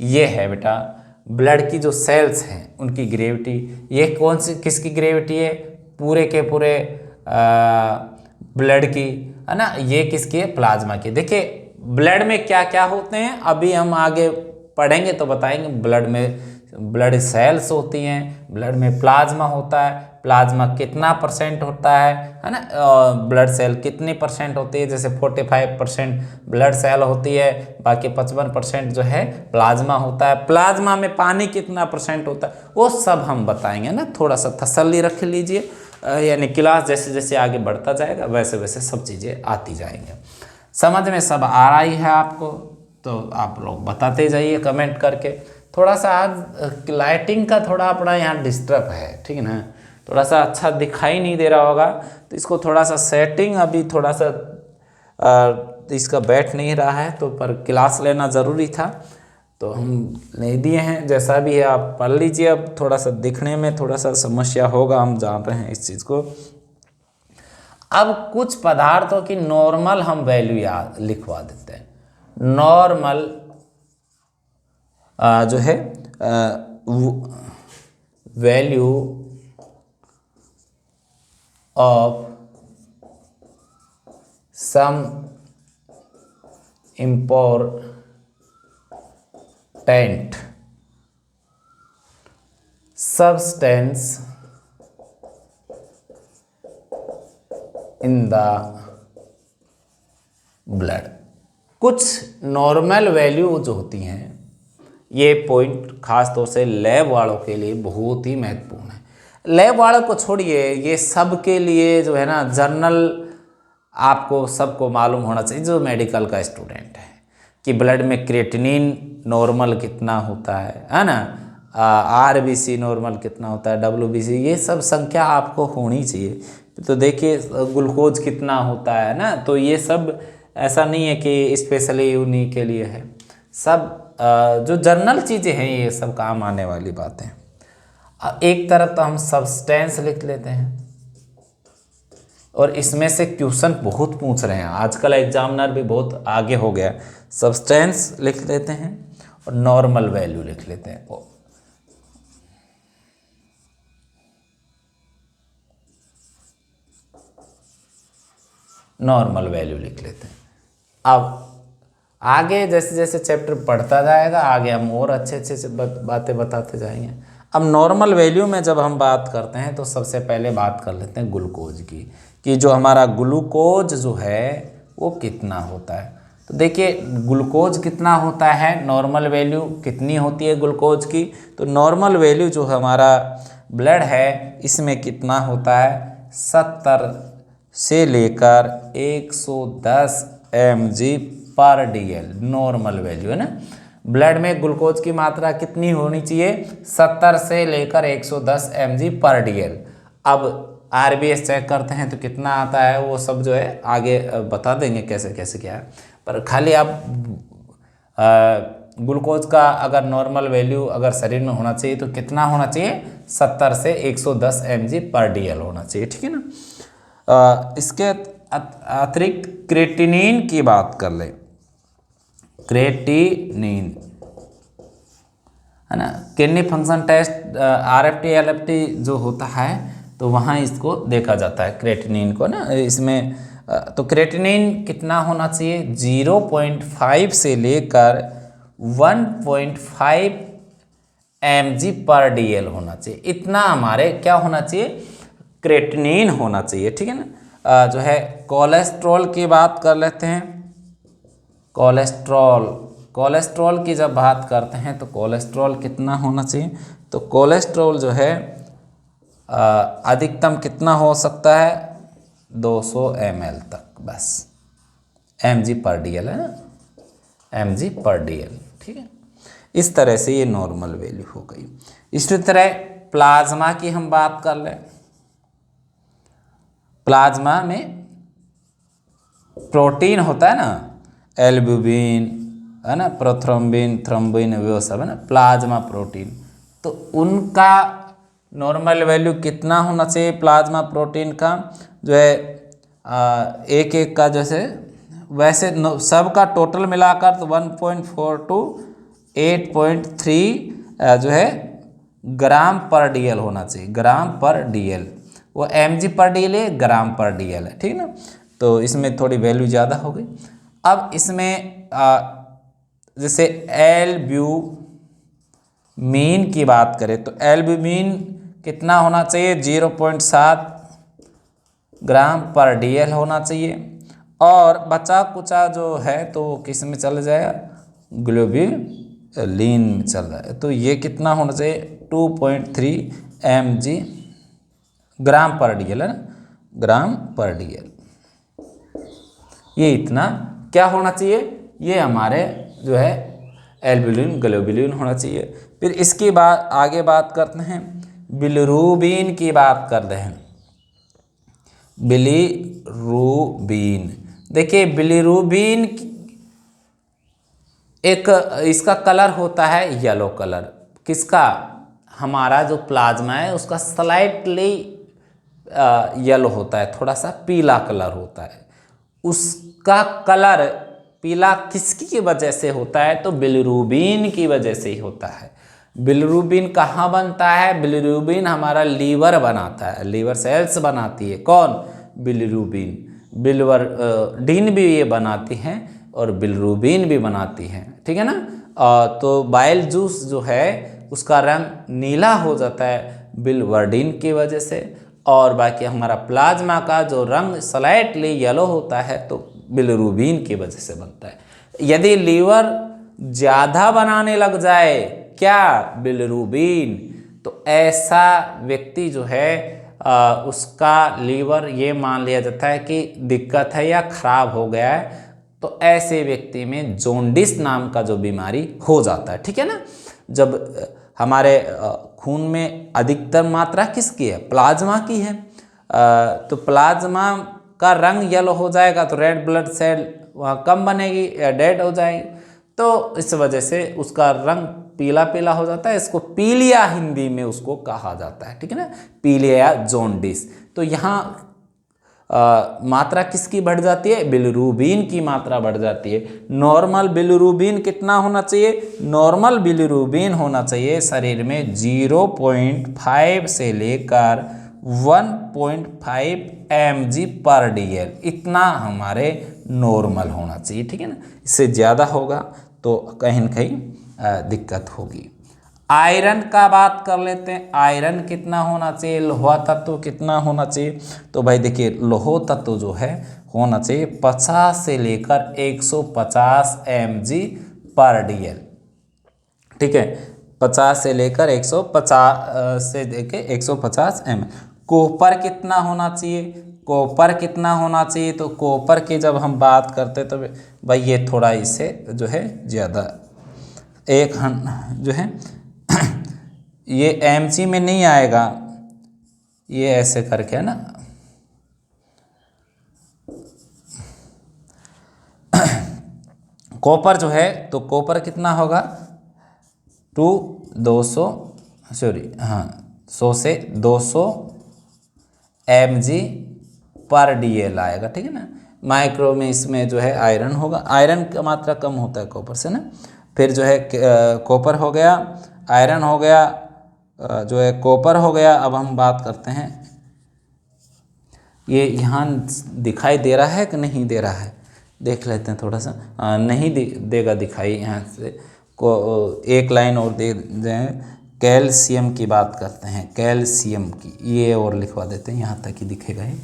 ये है बेटा ब्लड की जो सेल्स हैं उनकी ग्रेविटी। ये कौन सी किसकी ग्रेविटी है, पूरे के पूरे ब्लड की, है ना। ये किसकी है, प्लाज्मा की। देखिए ब्लड में क्या क्या होते हैं अभी हम आगे पढ़ेंगे तो बताएंगे। ब्लड में ब्लड सेल्स होती हैं, ब्लड में प्लाज्मा होता है, प्लाज्मा कितना % होता है ना। ब्लड सेल कितनी % होती है, जैसे 45% ब्लड सेल होती है, बाकी 55% जो है प्लाज्मा होता है। प्लाज्मा में पानी कितना % होता है वो सब हम बताएंगे ना। थोड़ा सा तसल्ली रख लीजिए, यानी क्लास जैसे जैसे आगे बढ़ता जाएगा वैसे वैसे सब चीज़ें आती जाएंगी। समझ में सब आ रही है आपको तो आप लोग बताते जाइए कमेंट करके। थोड़ा सा आज लाइटिंग का थोड़ा अपना यहाँ डिस्टर्ब है, ठीक है ना, थोड़ा सा अच्छा दिखाई नहीं दे रहा होगा तो इसको थोड़ा सा सेटिंग अभी थोड़ा सा इसका बैठ नहीं रहा है, तो पर क्लास लेना ज़रूरी था तो हम नहीं दिए हैं। जैसा भी है आप पढ़ लीजिए। अब थोड़ा सा दिखने में थोड़ा सा समस्या होगा, हम जान रहे हैं इस चीज़ को। अब कुछ पदार्थों की नॉर्मल हम वैल्यू याद लिखवा देते हैं। नॉर्मल जो है value of some important substance in the blood. कुछ नॉर्मल वैल्यू जो होती हैं, ये पॉइंट खास तौर से लैब वालों के लिए बहुत ही महत्वपूर्ण है। लैब वालों को छोड़िए, ये सब के लिए जो है ना जर्नल आपको सबको मालूम होना चाहिए जो मेडिकल का स्टूडेंट है, कि ब्लड में क्रिएटिनिन नॉर्मल कितना होता है ना, आरबीसी नॉर्मल कितना होता है, डब्ल्यूबीसी, ये सब संख्या आपको होनी चाहिए। तो देखिए ग्लूकोज कितना होता है ना, तो ये सब ऐसा नहीं है कि स्पेशली उन्हीं के लिए है, सब जो जर्नल चीज़ें हैं ये सब काम आने वाली बातें। एक तरफ तो हम सब्सटेंस लिख लेते हैं, और इसमें से क्वेश्चन बहुत पूछ रहे हैं आजकल, एग्जामिनर भी बहुत आगे हो गया। सब्सटेंस लिख लेते हैं और नॉर्मल वैल्यू लिख लेते हैं। नॉर्मल वैल्यू लिख लेते हैं। अब आगे जैसे जैसे चैप्टर पढ़ता जाएगा आगे हम और अच्छे अच्छे से बातें बताते जाएंगे। अब नॉर्मल वैल्यू में जब हम बात करते हैं तो सबसे पहले बात कर लेते हैं ग्लूकोज की, कि जो हमारा ग्लूकोज जो है वो कितना होता है। तो देखिए ग्लूकोज कितना होता है, नॉर्मल वैल्यू कितनी होती है ग्लूकोज की। तो नॉर्मल वैल्यू जो हमारा ब्लड है इसमें कितना होता है, 70 से लेकर 110 mg/dl नॉर्मल वैल्यू है ना। ब्लड में ग्लूकोज की मात्रा कितनी होनी चाहिए, 70 से लेकर 110 mg/dl। अब आरबीएस चेक करते हैं तो कितना आता है वो सब जो है आगे बता देंगे कैसे कैसे क्या है, पर खाली आप ग्लूकोज का अगर नॉर्मल वैल्यू अगर शरीर में होना चाहिए तो कितना होना चाहिए, 70 से 110 mg/dl होना चाहिए, ठीक है ना। इसके अतिरिक्त क्रेटिनिन की बात कर ले, क्रेटिनिन है ना, kidney function test RFT LFT जो होता है तो वहाँ इसको देखा जाता है क्रेटिनिन को ना। इसमें तो क्रेटिनिन कितना होना चाहिए, 0.5 से लेकर 1.5 mg/dl होना चाहिए। इतना हमारे क्या होना चाहिए, क्रेटिनिन होना चाहिए, ठीक है ना। जो है कोलेस्ट्रॉल की बात कर लेते हैं। कोलेस्ट्रॉल की जब बात करते हैं तो कोलेस्ट्रॉल कितना होना चाहिए, तो कोलेस्ट्रॉल जो है अधिकतम कितना हो सकता है, 200 ml तक, बस mg/dl है ना, mg/dl, ठीक है। इस तरह से ये नॉर्मल वैल्यू हो गई। इसी तरह प्लाज्मा की हम बात कर लें। प्लाज्मा में प्रोटीन होता है ना, एल्ब्यूमिन है ना, प्रोथ्रोम्बिन, थ्रोम्बिन, वो सब है ना प्लाज्मा प्रोटीन। तो उनका नॉर्मल वैल्यू कितना होना चाहिए प्लाज्मा प्रोटीन का, जो है एक एक का जैसे वैसे सबका टोटल मिलाकर तो 1.4 to 8.3 जो है ग्राम पर डीएल होना चाहिए, ग्राम पर डीएल। वो mg/dl है, ग्राम पर डीएल है, ठीक ना। तो इसमें थोड़ी वैल्यू ज़्यादा हो गई। अब इसमें जैसे एल्ब्यूमिन की बात करें तो एल्ब्यूमिन कितना होना चाहिए, 0.7 ग्राम पर डीएल होना चाहिए। और बचा कुचा जो है तो किस में चल जाएगा, ग्लोब्यूलिन में चल रहा है। तो ये कितना होना चाहिए, 2.3 mg ग्राम पर डीएल है ना, ग्राम पर डीएल। ये इतना क्या होना चाहिए, ये हमारे जो है एल्ब्यूमिन ग्लोब्यूलिन होना चाहिए। फिर इसके बाद आगे बात करते हैं, बिलिरुबिन की बात करते हैं। बिलिरुबिन, देखिए बिलिरुबिन एक इसका कलर होता है येलो कलर। किसका, हमारा जो प्लाज्मा है उसका स्लाइटली येलो होता है, थोड़ा सा पीला कलर होता है। उसका कलर पीला किसकी वजह से होता है, तो बिलिरुबिन की वजह से ही होता है। बिलिरुबिन कहाँ बनता है, बिलिरुबिन हमारा लीवर बनाता है, लीवर सेल्स बनाती है। कौन, बिलिरुबिन। बिलिरुबिन भी ये बनाती हैं और बिलिरुबिन भी बनाती हैं, ठीक है ना। तो बाइल जूस जो है उसका रंग नीला हो जाता है बिलिरुबिन की वजह से, और बाकी हमारा प्लाज्मा का जो रंग स्लाइटली येलो होता है तो बिलिरुबिन की वजह से बनता है। यदि लीवर ज़्यादा बनाने लग जाए क्या, बिलिरुबिन, तो ऐसा व्यक्ति जो है उसका लीवर ये मान लिया जाता है कि दिक्कत है या खराब हो गया है। तो ऐसे व्यक्ति में जॉन्डिस नाम का जो बीमारी हो जाता है, ठीक है ना। जब हमारे खून में अधिकतर मात्रा किसकी है, प्लाज्मा की है, तो प्लाज्मा का रंग येलो हो जाएगा तो रेड ब्लड सेल वहाँ कम बनेगी या डेड हो जाएगी। तो इस वजह से उसका रंग पीला पीला हो जाता है। इसको पीलिया हिंदी में उसको कहा जाता है, ठीक है ना, पीलिया या जॉन्डिस। तो यहाँ मात्रा किसकी बढ़ जाती है, बिलिरुबिन की मात्रा बढ़ जाती है। नॉर्मल बिलिरुबिन कितना होना चाहिए, नॉर्मल बिलिरुबिन होना चाहिए शरीर में 0.5 से लेकर 1.5 mg/dl, इतना हमारे नॉर्मल होना चाहिए, ठीक है ना। इससे ज़्यादा होगा तो कहीं न कहीं दिक्कत होगी। आयरन का बात कर लेते हैं। आयरन कितना होना चाहिए, लोहा तत्व कितना होना चाहिए, तो भाई देखिए लोहा तत्व जो है होना चाहिए 50 से लेकर 150 mg/dl, ठीक है, 50 से लेकर 150 से लेकर 150 mg। कॉपर कितना होना चाहिए, कॉपर कितना होना चाहिए, तो कॉपर की जब हम बात करते तो भाई ये थोड़ा इससे जो है ज़्यादा जो है ये mg में नहीं आएगा, ये ऐसे करके है ना, कॉपर जो है तो कॉपर कितना होगा 100 से 200 mg/dl आएगा, ठीक है ना। माइक्रो में इसमें जो है आयरन होगा, आयरन का मात्रा कम होता है कॉपर से ना। फिर जो है कॉपर हो गया, आयरन हो गया, जो है कॉपर हो गया। अब हम बात करते हैं, ये यहाँ दिखाई दे रहा है कि नहीं दे रहा है, देख लेते हैं थोड़ा सा। नहीं देगा दिखाई, यहाँ से को एक लाइन और दे दें। कैल्शियम की बात करते हैं, कैल्शियम की ये और लिखवा देते हैं, यहाँ तक ही दिखेगा ही।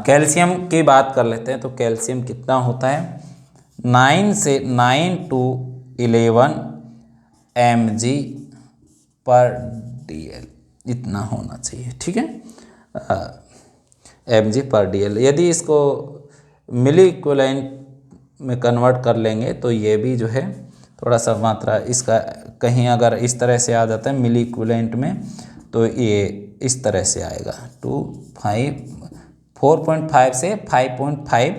कैल्शियम की बात कर लेते हैं। तो कैल्शियम कितना होता है, 9 to 11 mg पर DL इतना होना चाहिए, ठीक है, mg पर DL। यदि इसको मिली इक्विवेलेंट में कन्वर्ट कर लेंगे तो ये भी जो है थोड़ा सा मात्रा इसका कहीं अगर इस तरह से आ जाता है मिली इक्विवेलेंट में, तो ये इस तरह से आएगा 4.5 से 5.5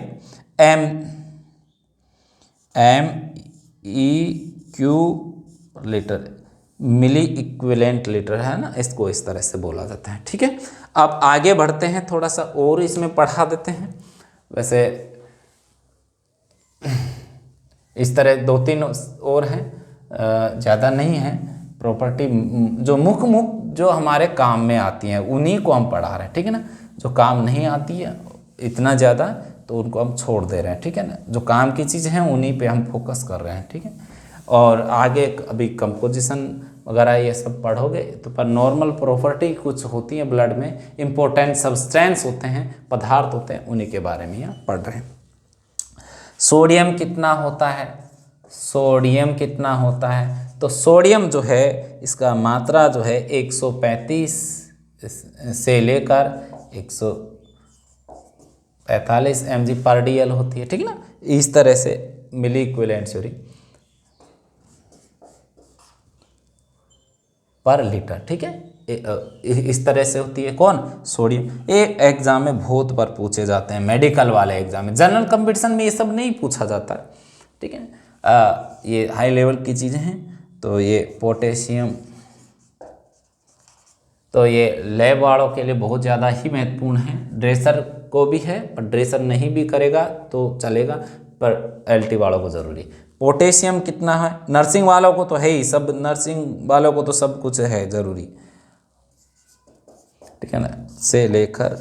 MEQ लीटर, मिली इक्विवेलेंट लीटर है ना, इसको इस तरह से बोला जाता है, ठीक है। अब आगे बढ़ते हैं, थोड़ा सा और इसमें पढ़ा देते हैं। वैसे इस तरह 2-3 और हैं, ज़्यादा नहीं है प्रॉपर्टी, जो मुख्य जो हमारे काम में आती हैं उन्हीं को हम पढ़ा रहे हैं, ठीक है ना। जो काम नहीं आती है इतना ज़्यादा तो उनको हम छोड़ दे रहे हैं, ठीक है ना। जो काम की चीज़ें हैं उन्हीं पे हम फोकस कर रहे हैं, ठीक है। और आगे अभी कंपोजिशन वगैरह ये सब पढ़ोगे तो पर नॉर्मल प्रॉपर्टी कुछ होती है ब्लड में, इम्पोर्टेंट सब्सटेंस होते हैं, पदार्थ होते हैं, उन्हीं के बारे में यहाँ पढ़ रहे हैं। सोडियम कितना होता है, सोडियम कितना होता है, तो सोडियम जो है इसका मात्रा जो है 135 से लेकर 145 mg पर DL होती है, ठीक है ना। इस तरह से मिली इक्विवेलेंट पर लीटर, ठीक है, इस तरह से होती है। कौन, सोडियम। ये एग्जाम में बहुत बार पूछे जाते हैं, मेडिकल वाले एग्जाम में। जनरल कंपटीशन में ये सब नहीं पूछा जाता, ठीक है। ये हाई लेवल की चीज़ें हैं। तो ये पोटेशियम, तो ये लैब वालों के लिए बहुत ज़्यादा ही महत्वपूर्ण है। ड्रेसर को भी है, पर ड्रेसर नहीं भी करेगा तो चलेगा, पर LT वालों को ज़रूरी। पोटेशियम कितना है, नर्सिंग वालों को तो है ही, सब नर्सिंग वालों को तो सब कुछ है ज़रूरी, ठीक है ना, से लेकर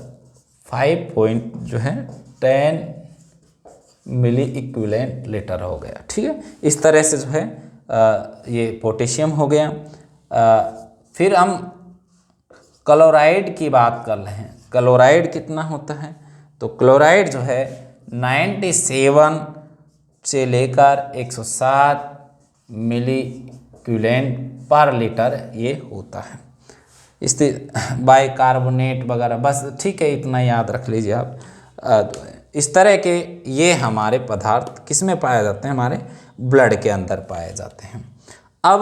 5.10 मिली इक्विवेलेंट लीटर हो गया, ठीक है। इस तरह से जो है ये पोटेशियम हो गया। फिर हम क्लोराइड की बात कर रहे हैं। क्लोराइड कितना होता है, तो क्लोराइड जो है 97 से लेकर 107 मिली इक्विवेलेंट पर लीटर ये होता है। इस बाइकार्बोनेट वगैरह, बस ठीक है, इतना याद रख लीजिए आप। इस तरह के ये हमारे पदार्थ किस में पाए जाते हैं, हमारे ब्लड के अंदर पाए जाते हैं। अब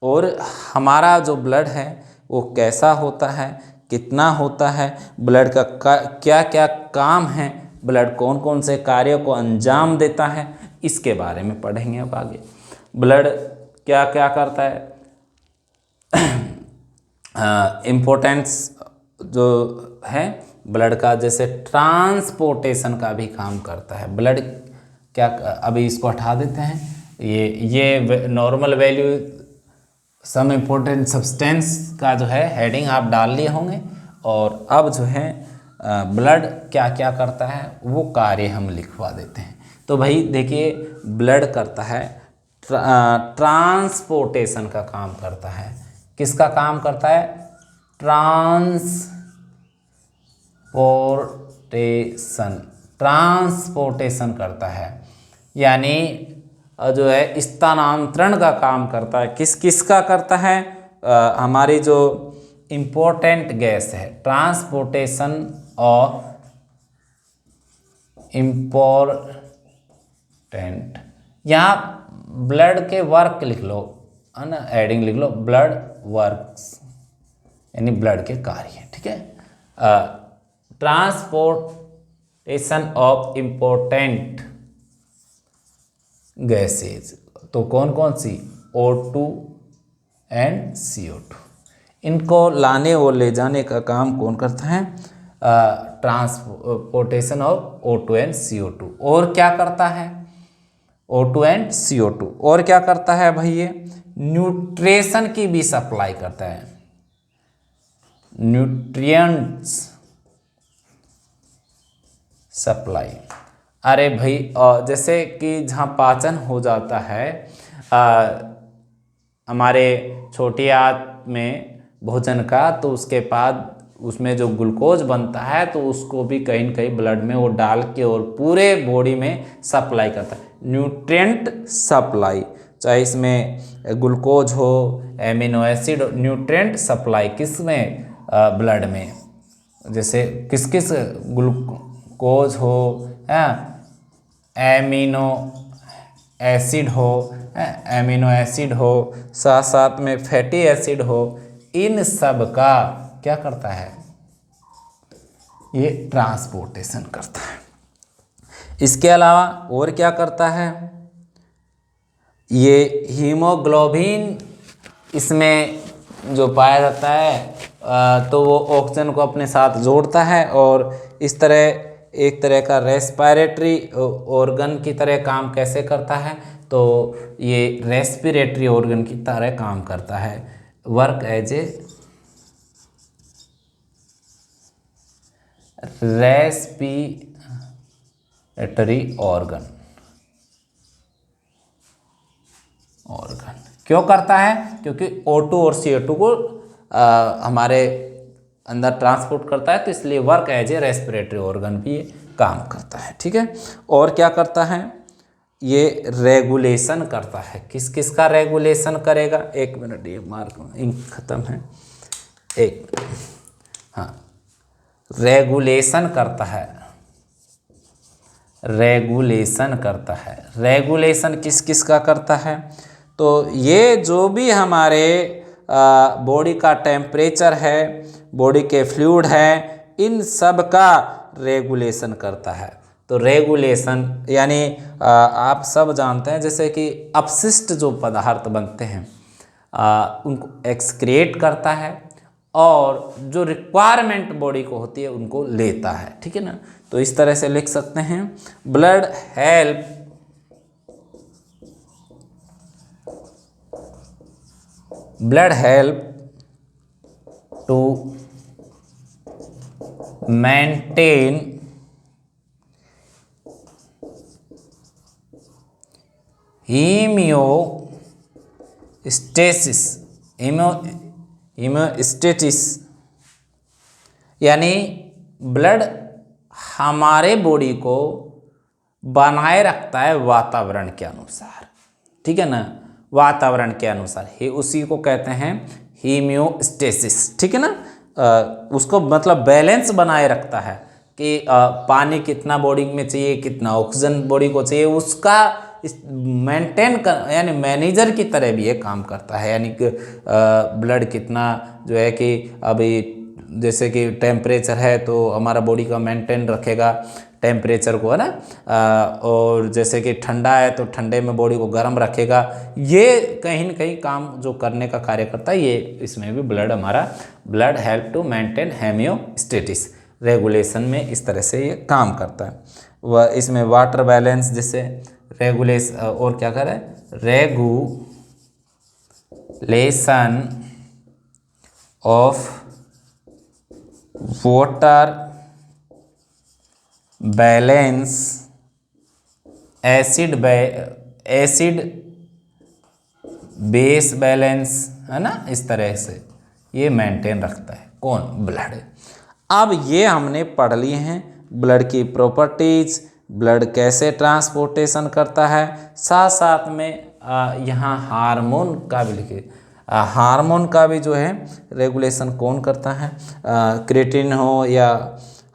और हमारा जो ब्लड है वो कैसा होता है, कितना होता है, ब्लड का क्या क्या काम है, ब्लड कौन कौन से कार्यों को अंजाम देता है, इसके बारे में पढ़ेंगे अब आगे। ब्लड क्या क्या करता है, इम्पोर्टेंस जो है ब्लड का, जैसे ट्रांसपोर्टेशन का भी काम करता है ब्लड। क्या, अभी इसको हटा देते हैं, ये normal value some important substance का जो है हेडिंग आप डाल लिए होंगे। और अब जो है ब्लड क्या क्या करता है वो कार्य हम लिखवा देते हैं। तो भाई देखिए, ब्लड करता है ट्रांसपोर्टेशन का काम करता है। किसका काम करता है, ट्रांसपोर्टेशन करता है, यानी जो है स्थानांतरण का काम करता है। किसका करता है, हमारी जो इम्पोर्टेंट गैस है, ट्रांसपोर्टेशन ऑफ इम्पोर्टेंट, यहाँ ब्लड के वर्क लिख लो, है ना, एडिंग लिख लो, ब्लड वर्क्स यानी ब्लड के कार्य, ठीक है। ट्रांसपोर्टेशन ऑफ इम्पोर्टेंट गैसेज, तो कौन कौन सी, O2 एंड CO2, इनको लाने और ले जाने का काम कौन करता है, transportation of O2 and CO2। और क्या करता है, O2 एंड CO2 और क्या करता है भाई, ये न्यूट्रिशन की भी सप्लाई करता है, न्यूट्रिएंट्स सप्लाई। अरे भाई जैसे कि जहाँ पाचन हो जाता है हमारे छोटी आंत में भोजन का, तो उसके बाद उसमें जो ग्लूकोज बनता है तो उसको भी कहीं न कहीं ब्लड में वो डाल के और पूरे बॉडी में सप्लाई करता है, न्यूट्रिएंट सप्लाई। चाहे इसमें ग्लूकोज हो, एमिनो एसिड, न्यूट्रिएंट सप्लाई किस में, ब्लड में, जैसे किस किस, ग्लूकोज हो, एमिनो एसिड हो, एमिनो एसिड हो, साथ साथ में फैटी एसिड हो, इन सब का क्या करता है, ये ट्रांसपोर्टेशन करता है। इसके अलावा और क्या करता है, ये हीमोग्लोबिन इसमें जो पाया जाता है तो वो ऑक्सीजन को अपने साथ जोड़ता है और इस तरह एक तरह का रेस्पिरेटरी ऑर्गन की तरह काम कैसे करता है, तो ये रेस्पिरेटरी ऑर्गन की तरह काम करता है, work as a respiratory organ. क्यों करता है, क्योंकि O2 और CO2 को हमारे अंदर ट्रांसपोर्ट करता है, तो इसलिए work as a respiratory organ भी ये काम करता है। ठीक है, और क्या करता है, ये रेगुलेशन करता है। किस किस का रेगुलेशन करेगा, एक मिनट, ये मार्क इंक खत्म है, एक, हाँ, रेगुलेशन करता है, रेगुलेशन करता है। रेगुलेशन किस किस का करता है, तो ये जो भी हमारे बॉडी का टेम्परेचर है, बॉडी के फ्लूइड है, इन सब का रेगुलेशन करता है। तो रेगुलेशन यानी आप सब जानते हैं जैसे कि अपशिष्ट जो पदार्थ बनते हैं उनको एक्सक्रिएट करता है और जो रिक्वायरमेंट बॉडी को होती है उनको लेता है। ठीक है ना, तो इस तरह से लिख सकते हैं, blood help to maintain homeostasis, यानी ब्लड हमारे बॉडी को बनाए रखता है वातावरण के अनुसार। ठीक है ना, वातावरण के अनुसार ही उसी को कहते हैं हीमियोस्टेसिस। ठीक है ना, उसको मतलब बैलेंस बनाए रखता है कि पानी कितना बॉडी में चाहिए, कितना ऑक्सीजन बॉडी को चाहिए, उसका मेंटेन कर, यानी मैनेजर की तरह भी ये काम करता है। यानी कि ब्लड कितना जो है कि अभी जैसे कि टेम्परेचर है तो हमारा बॉडी का मेंटेन रखेगा टेम्परेचर को, है ना, और जैसे कि ठंडा है तो ठंडे में बॉडी को गर्म रखेगा। ये कहीं न कहीं काम जो करने का कार्य करता है, ये इसमें भी ब्लड हमारा blood help to maintain homeostasis, regulation में इस तरह से ये काम करता है। वह इसमें वाटर बैलेंस जैसे रेगुलेशन, और क्या करे, regulation of water balance, acid base balance, है ना, इस तरह से ये मेंटेन रखता है कौन, ब्लड। अब ये हमने पढ़ लिए हैं ब्लड की प्रॉपर्टीज, ब्लड कैसे ट्रांसपोर्टेशन करता है, साथ साथ में यहाँ हार्मोन का भी लिखे, हार्मोन का भी जो है रेगुलेशन कौन करता है, क्रिएटिन हो या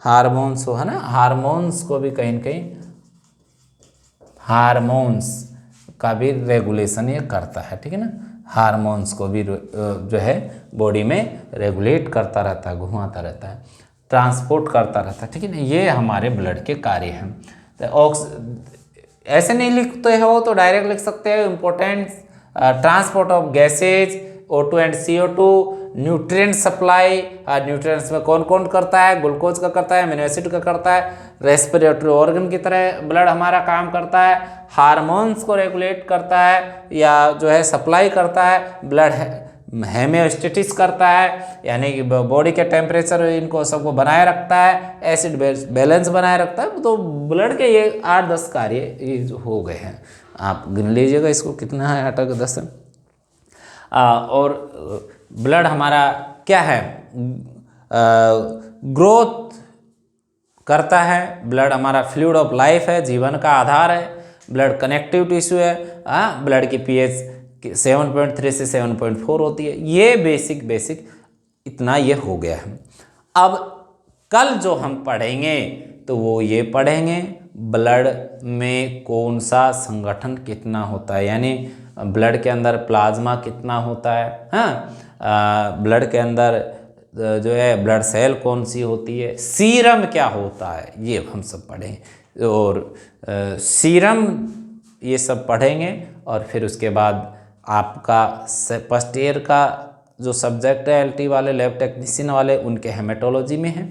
हार्मोन्स हो, है ना, हार्मोन्स को भी कहीं न कहीं हार्मोन्स का भी रेगुलेशन ये करता है। ठीक है ना, हार्मोन्स को भी जो है बॉडी में रेगुलेट करता रहता है, घुमाता रहता है, ट्रांसपोर्ट करता रहता है। ठीक है ना, ये हमारे ब्लड के कार्य हैं। तो ऐसे नहीं लिखते हो तो डायरेक्ट लिख सकते हैं, important transport of gases, O2 and CO2, nutrient supply, nutrients में कौन कौन करता है, ग्लूकोज का करता है, एमिनो एसिड का करता है, रेस्पिरेटरी ऑर्गन की तरह ब्लड हमारा काम करता है, हार्मोन्स को रेगुलेट करता है या जो है सप्लाई करता है, ब्लड होम्योस्टेसिस करता है, यानी कि बॉडी के टेम्परेचर इनको सबको बनाए रखता है, एसिड बैलेंस बनाए रखता है। तो ब्लड के ये 8-10 कार्य ये जो हो गए हैं, आप गिन लीजिएगा इसको कितना है, 8-10 है। और ब्लड हमारा क्या है, ग्रोथ करता है, ब्लड हमारा फ्लूइड ऑफ लाइफ है, जीवन का आधार है, ब्लड कनेक्टिव टिश्यू है, ब्लड की पीएच 7.3 से 7.4 होती है। ये बेसिक इतना ये हो गया है। अब कल जो हम पढ़ेंगे तो वो ये पढ़ेंगे ब्लड में कौन सा संगठन कितना होता है, यानी ब्लड के अंदर प्लाज्मा कितना होता है, ब्लड के अंदर जो है ब्लड सेल कौन सी होती है, सीरम क्या होता है, ये हम सब पढ़ेंगे। और सीरम ये सब पढ़ेंगे। और फिर उसके बाद आपका फर्स्ट ईयर का जो सब्जेक्ट है एलटी वाले लैब टेक्नीशियन वाले उनके हेमेटोलॉजी में है,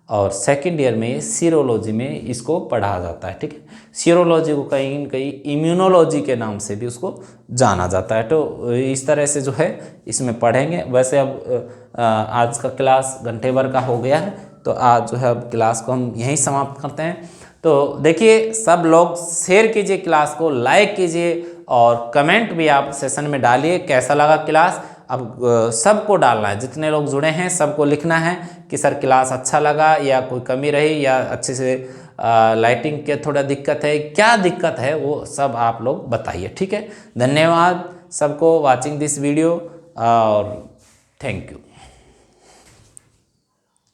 और सेकंड ईयर में सीरोलॉजी में इसको पढ़ा जाता है। ठीक है, सीरोलॉजी को कहीं न कहीं इम्यूनोलॉजी के नाम से भी उसको जाना जाता है। तो इस तरह से जो है इसमें पढ़ेंगे। वैसे अब आज का क्लास घंटे भर का हो गया है, तो आज जो है अब क्लास को हम यहीं समाप्त करते हैं। तो देखिए सब लोग शेयर कीजिए क्लास को, लाइक कीजिए, और कमेंट भी आप सेशन में डालिए कैसा लगा क्लास। अब सबको डालना है, जितने लोग जुड़े हैं सबको लिखना है कि सर क्लास अच्छा लगा या कोई कमी रही या अच्छे से लाइटिंग के थोड़ा दिक्कत है, क्या दिक्कत है वो सब आप लोग बताइए। ठीक है, धन्यवाद सबको वाचिंग दिस वीडियो और थैंक यू।